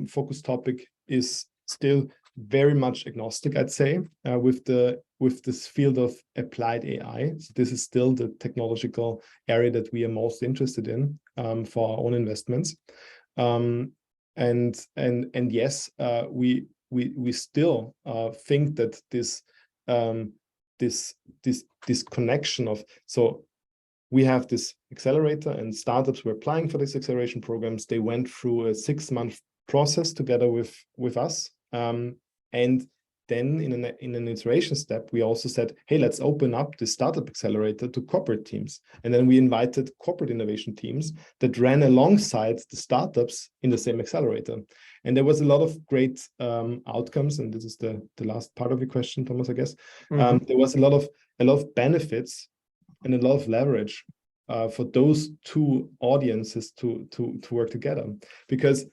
focus topic is still very much agnostic, I'd say, with this field of applied AI. So this is still the technological area that we are most interested in for our own investments. And yes, we still think that this connection of, so we have this accelerator and startups were applying for these acceleration programs. They went through a 6-month process together with us. And then in an iteration step, we also said, hey, let's open up the startup accelerator to corporate teams. And then we invited corporate innovation teams that ran alongside the startups in the same accelerator. And there was a lot of great outcomes. And this is the last part of your question, Thomas, I guess. There was a lot of benefits and a lot of leverage for those two audiences to work together. Because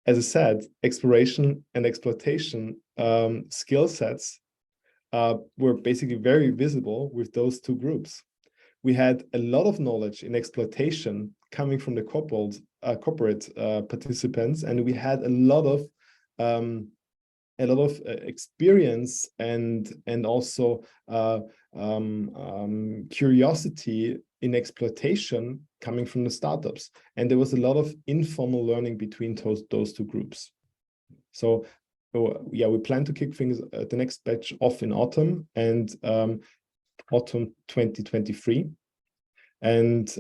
as I said, exploration and exploitation skill sets were basically very visible with those two groups. We had a lot of knowledge in exploitation coming from the corporate participants, and we had a lot of experience and also curiosity in exploitation coming from the startups. And there was a lot of informal learning between those two groups. So yeah, we plan to kick things the next batch off in autumn and autumn 2023. And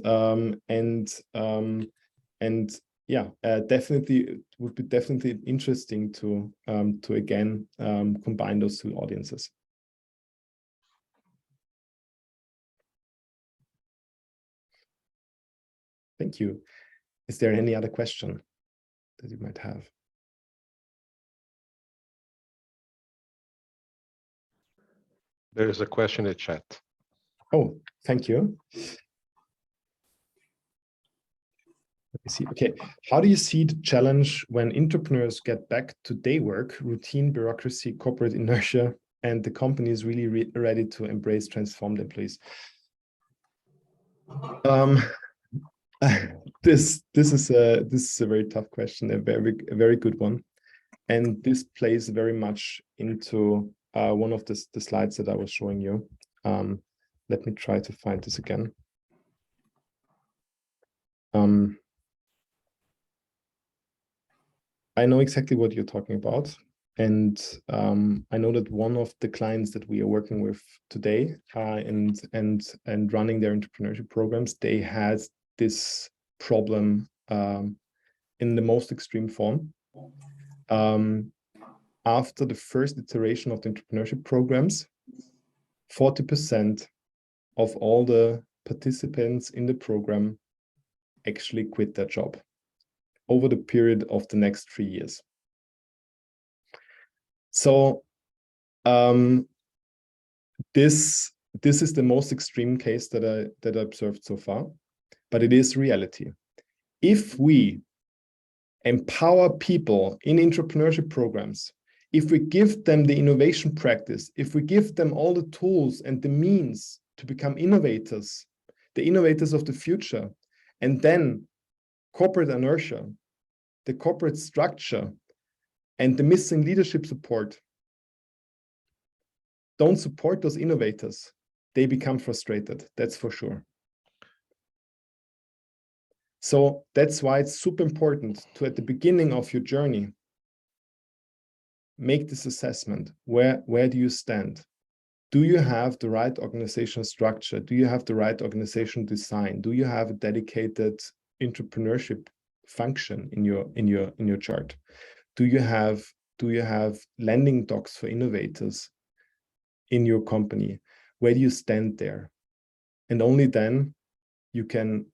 yeah, definitely would be definitely interesting to again combine those two audiences. Thank you. Is there any other question that you might have? There is a question in the chat. Oh, thank you. Let me see. Okay, how do you see the challenge when entrepreneurs get back to day work, routine, bureaucracy, corporate inertia, and the company is really ready to embrace transformed employees? This is a very tough question, a very good one, and this plays very much into one of the slides that I was showing you. Let me try to find this again. I know exactly what you're talking about. And I know that one of the clients that we are working with today and running their entrepreneurship programs, they had this problem in the most extreme form. After the first iteration of the entrepreneurship programs, 40% of all the participants in the program actually quit their job over the period of the next 3 years. So this is the most extreme case that I observed so far, but it is reality. If we empower people in entrepreneurship programs, if we give them the innovation practice, if we give them all the tools and the means to become innovators, the innovators of the future, and then corporate inertia, the corporate structure, and the missing leadership support don't support those innovators, they become frustrated, that's for sure. So that's why it's super important to, at the beginning of your journey, make this assessment. Where do you stand? Do you have the right organizational structure? Do you have the right organizational design? Do you have a dedicated entrepreneurship function in your chart? Do you have landing docs for innovators in your company? Where do you stand there? And only then you can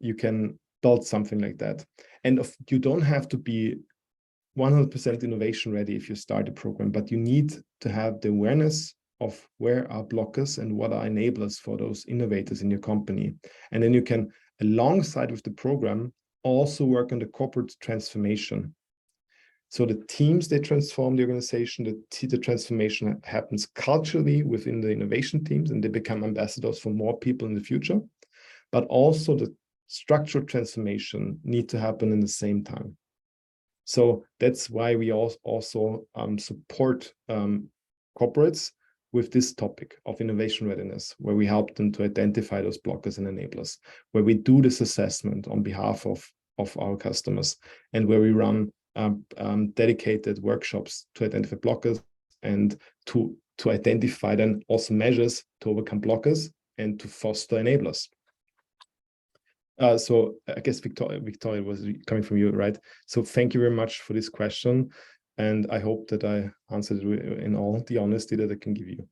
build something like that. And you don't have to be 100% innovation ready if you start a program, but you need to have the awareness of where are blockers and what are enablers for those innovators in your company. And then you can, alongside with the program, also work on the corporate transformation. So the teams, they transform the organization, the transformation happens culturally within the innovation teams, and they become ambassadors for more people in the future. But also the structural transformation need to happen in the same time. So that's why we also support corporates with this topic of innovation readiness, where we help them to identify those blockers and enablers, where we do this assessment on behalf of our customers, and where we run dedicated workshops to identify blockers and to identify then also measures to overcome blockers and to foster enablers. So I guess Victoria was coming from you, right? So thank you very much for this question. And I hope that I answered it in all the honesty that I can give you.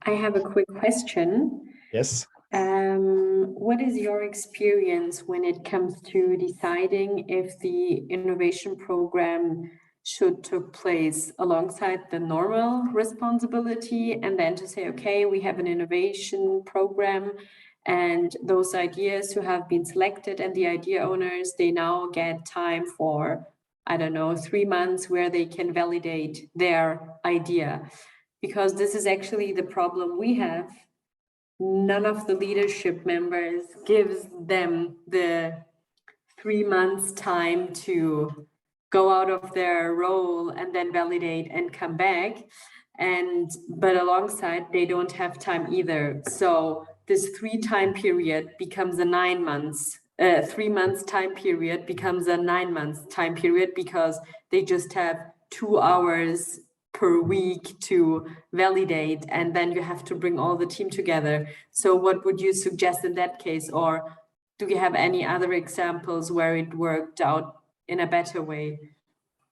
I have a quick question. Yes. What is your experience when it comes to deciding if the innovation program should take place alongside the normal responsibility, and then to say, okay, we have an innovation program and those ideas who have been selected and the idea owners, they now get time for, I don't know, 3 months where they can validate their idea? Because this is actually the problem we have. None of the leadership members gives them the 3 months time to go out of their role and then validate and come back. But alongside, they don't have time either. So this 3 time period becomes a 9 months, 3 months time period becomes a 9 months time period, because they just have 2 hours per week to validate, and then you have to bring all the team together. So what would you suggest in that case? Or do you have any other examples where it worked out in a better way?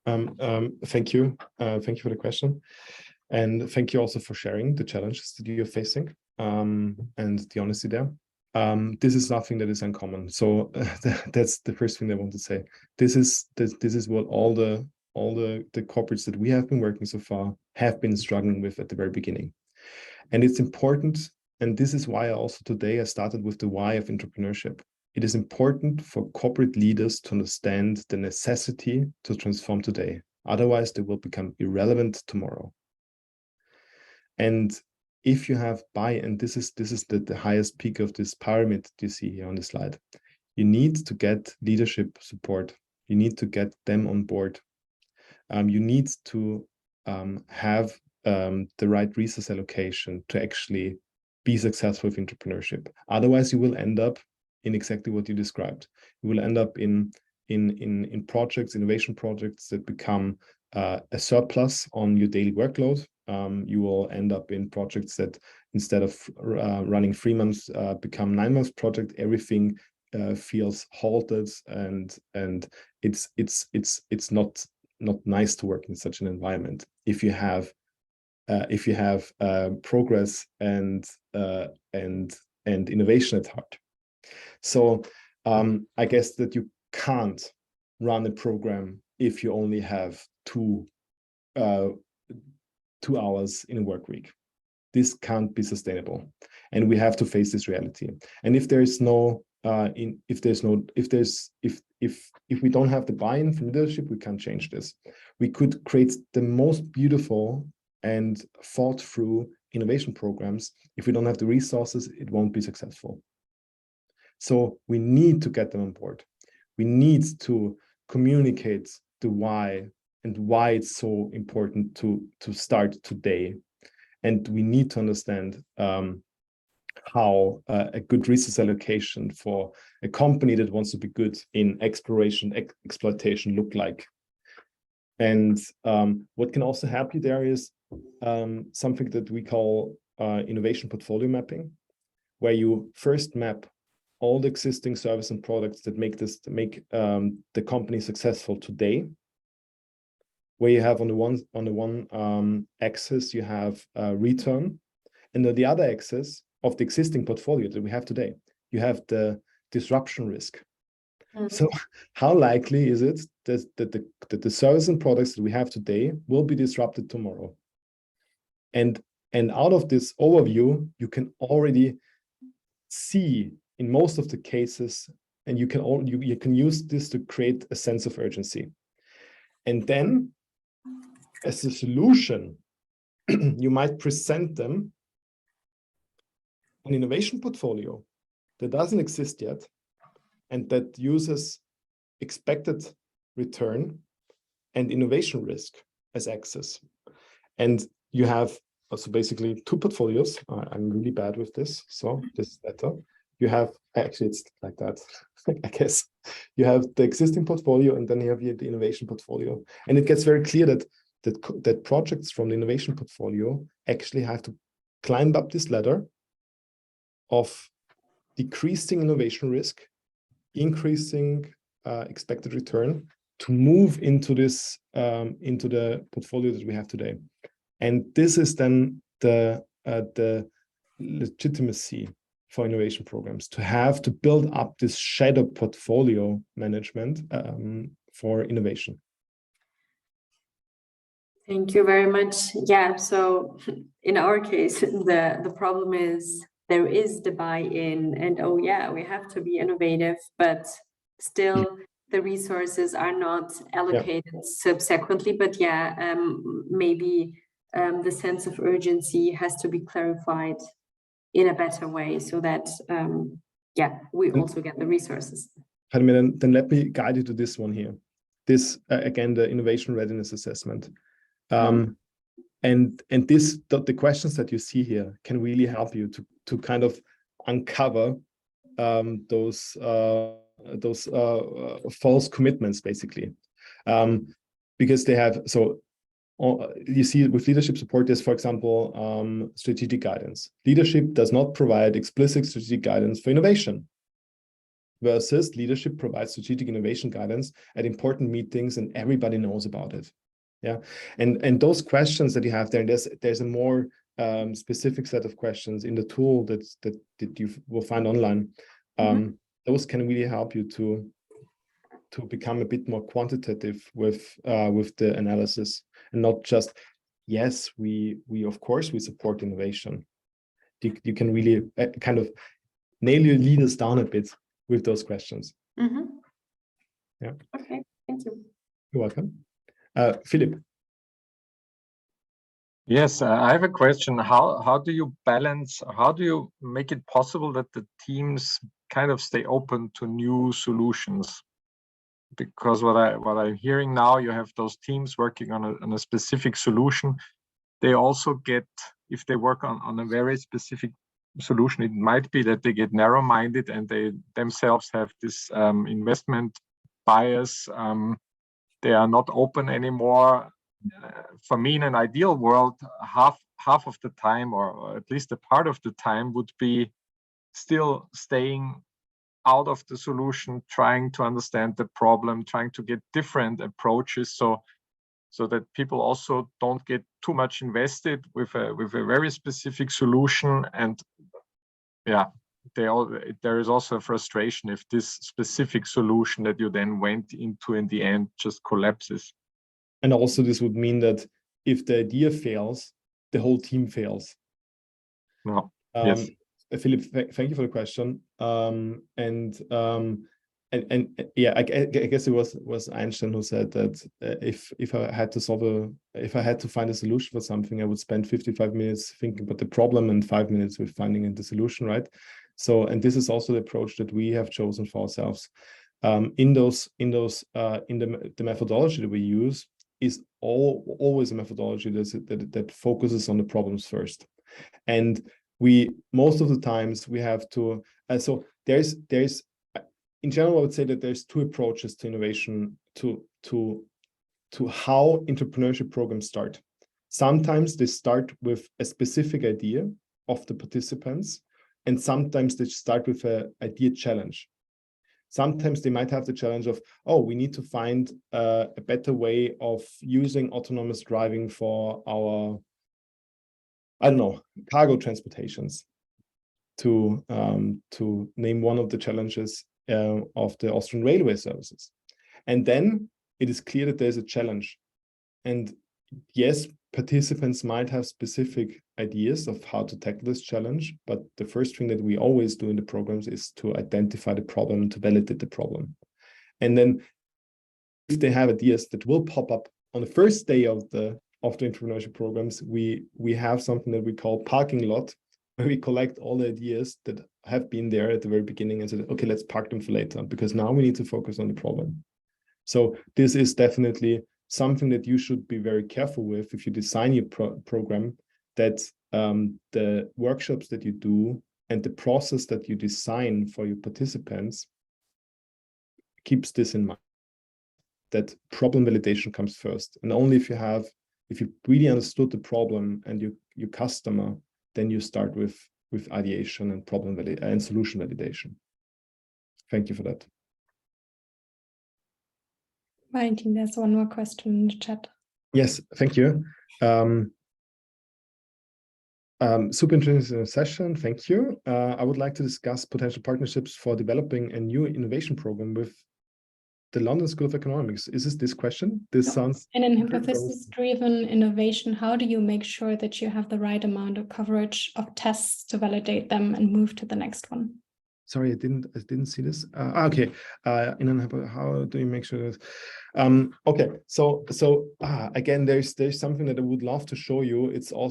Thank you. Thank you for the question. And thank you also for sharing the challenges that you're facing and the honesty there. This is nothing that is uncommon. So that's the first thing I want to say. This is what all the corporates that we have been working so far have been struggling with at the very beginning. And it's important, and this is why also today I started with the why of entrepreneurship. It is important for corporate leaders to understand the necessity to transform today. Otherwise, they will become irrelevant tomorrow. And if you have buy-in, this is the highest peak of this pyramid you see here on the slide. You need to get leadership support. You need to get them on board. You need to have the right resource allocation to actually be successful with entrepreneurship. Otherwise, you will end up in exactly what you described. You will end up in projects, innovation projects that become a surplus on your daily workload. You will end up in projects that instead of running 3 months become 9 months project. Everything feels halted, and it's not nice to work in such an environment if you have progress and innovation at heart. So I guess that you can't run a program if you only have 2 hours in a work week. This can't be sustainable, and we have to face this reality. And if we don't have the buy-in from leadership, we can't change this. We could create the most beautiful and thought through innovation programs. If we don't have the resources, it won't be successful. So we need to get them on board. We need to communicate the why and why it's so important to start today. And we need to understand how a good resource allocation for a company that wants to be good in exploration, exploitation look like. And what can also help you there is something that we call innovation portfolio mapping, where you first map all the existing services and products that make the company successful today. Where you have on the one axis you have return, and on the other axis of the existing portfolio that we have today, you have the disruption risk. So how likely is it that the services and products that we have today will be disrupted tomorrow? And out of this overview, you can already see in most of the cases, and you can use this to create a sense of urgency. And then, as a solution, you might present them an innovation portfolio that doesn't exist yet, and that uses expected return and innovation risk as axis. And you have also basically 2 portfolios. I'm really bad with this, so this is better. You have, actually it's like that, I guess. You have the existing portfolio, and then you have the innovation portfolio. And it gets very clear that projects from the innovation portfolio actually have to climb up this ladder of decreasing innovation risk, increasing expected return, to move into this into the portfolio that we have today. And this is then the legitimacy for innovation programs, to have to build up this shadow portfolio management for innovation. Thank you very much. Yeah, so in our case, the problem is there is the buy-in, and oh yeah, we have to be innovative, but still the resources are not allocated subsequently. But yeah, maybe the sense of urgency has to be clarified in a better way, so that we also get the resources. Then let me guide you to this one here. This again, the innovation readiness assessment. And this, the questions that you see here can really help you to kind of uncover those false commitments, basically, because they have. So you see with leadership support, there's, for example, strategic guidance. Leadership does not provide explicit strategic guidance for innovation, versus leadership provides strategic innovation guidance at important meetings, and everybody knows about it. Yeah, and those questions that you have there, and there's a more specific set of questions in the tool that you will find online. Those can really help you become a bit more quantitative with the analysis, and not just, yes, we of course we support innovation. You can really kind of lead us down a bit with those questions. Mm-hmm. Yeah. Okay, thank you. You're welcome. Philip. Yes, I have a question. How do you balance, how do you make it possible that the teams kind of stay open to new solutions? Because what I'm hearing now, you have those teams working on a specific solution. They also get, if they work on a very specific solution, it might be that they get narrow-minded and they themselves have this investment bias. They are not open anymore. For me, in an ideal world, half of the time, or at least a part of the time, would be still staying out of the solution, trying to understand the problem, trying to get different approaches, so that people also don't get too much invested with a very specific solution. And yeah, there is also a frustration if this specific solution that you then went into in the end just collapses. And also this would mean that if the idea fails, the whole team fails. No. Yes. Philip, thank you for the question. And yeah, I guess it was Einstein who said that if I had to find a solution for something, I would spend 55 minutes thinking about the problem and 5 minutes with finding the solution, right? So, and this is also the approach that we have chosen for ourselves. In the methodology that we use is always a methodology that focuses on the problems first. And most of the times we have to, so there's in general, I would say that there's two approaches to innovation, to how entrepreneurship programs start. Sometimes they start with a specific idea of the participants, and sometimes they start with an idea challenge. Sometimes they might have the challenge of, oh, we need to find a better way of using autonomous driving for our, I don't know, cargo transportations, to name one of the challenges of the Austrian railway services. And then it is clear that there's a challenge. And yes, participants might have specific ideas of how to tackle this challenge, but the first thing that we always do in the programs is to identify the problem and to validate the problem. And then if they have ideas that will pop up on the first day of the entrepreneurship programs, we have something that we call parking lot, where we collect all the ideas that have been there at the very beginning and said, okay, let's park them for later, because now we need to focus on the problem. So this is definitely something that you should be very careful with if you design your program, that the workshops that you do and the process that you design for your participants keeps this in mind, that problem validation comes first. And only if you really understood the problem and your customer, then you start with ideation and problem and solution validation. Thank you for that. Valentin, there's one more question in the chat. Yes, thank you. Super interesting session. Thank you. I would like to discuss potential partnerships for developing a new innovation program with the London School of Economics. Is this question? This sounds... In an hypothesis-driven innovation, how do you make sure that you have the right amount of coverage of tests to validate them and move to the next one? Sorry, I didn't see this. Okay. How do you make sure that? Okay. So again, there's something that I would love to show you. It's a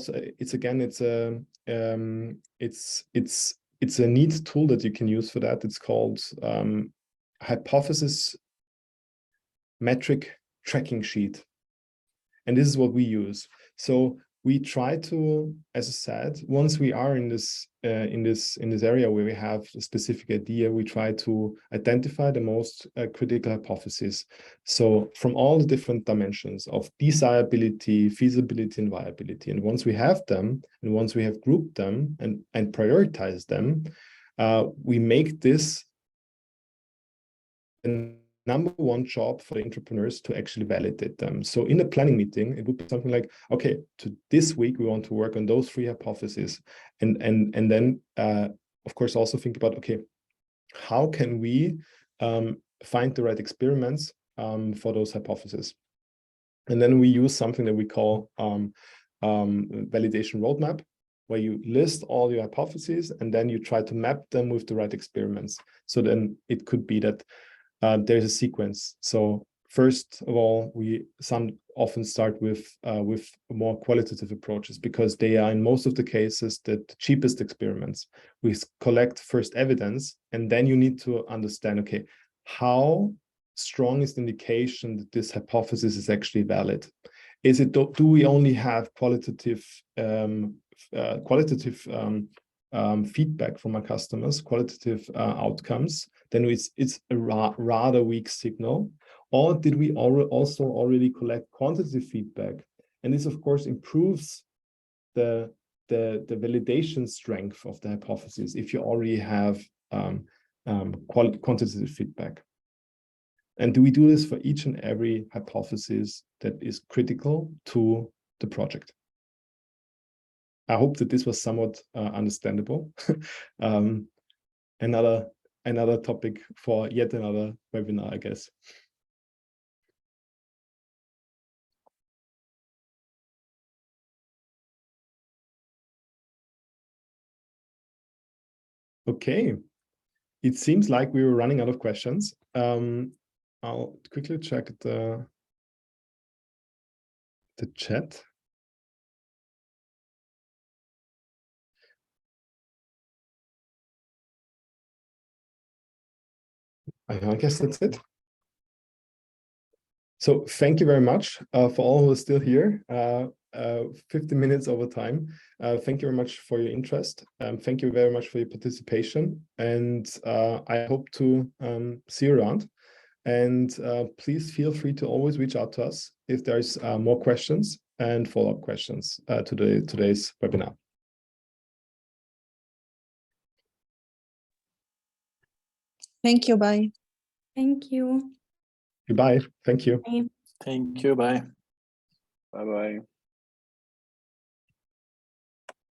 neat tool that you can use for that. It's called hypothesis metric tracking sheet, and this is what we use. So we try to, as I said, once we are in this area where we have a specific idea, we try to identify the most critical hypotheses. So from all the different dimensions of desirability, feasibility, and viability. And once we have them, and once we have grouped them and prioritized them, we make this number one job for the entrepreneurs to actually validate them. So in the planning meeting, it would be something like, okay, to this week, we want to work on those 3 hypotheses. And then, of course, also think about, okay, how can we find the right experiments for those hypotheses. And then we use something that we call validation roadmap, where you list all your hypotheses and then you try to map them with the right experiments. So then it could be that there's a sequence. So first of all, some often start with more qualitative approaches, because they are in most of the cases the cheapest experiments. We collect first evidence, and then you need to understand, okay, how strong is the indication that this hypothesis is actually valid? Is it, do we only have qualitative feedback from our customers, qualitative outcomes? Then it's a rather weak signal. Or did we also already collect quantitative feedback? And this, of course, improves the validation strength of the hypothesis if you already have quantitative feedback. And do we do this for each and every hypothesis that is critical to the project? I hope that this was somewhat understandable. Another topic for yet another webinar, I guess. Okay, it seems like we were running out of questions. I'll quickly check the chat. I guess that's it. So thank you very much for all who are still here. 50 minutes over time. Thank you very much for your interest. Thank you very much for your participation. And I hope to see you around. And please feel free to always reach out to us if there's more questions and follow-up questions to today's webinar. Thank you. Bye. Thank you. Goodbye. Thank you. Bye. Thank you. Bye. Bye-bye.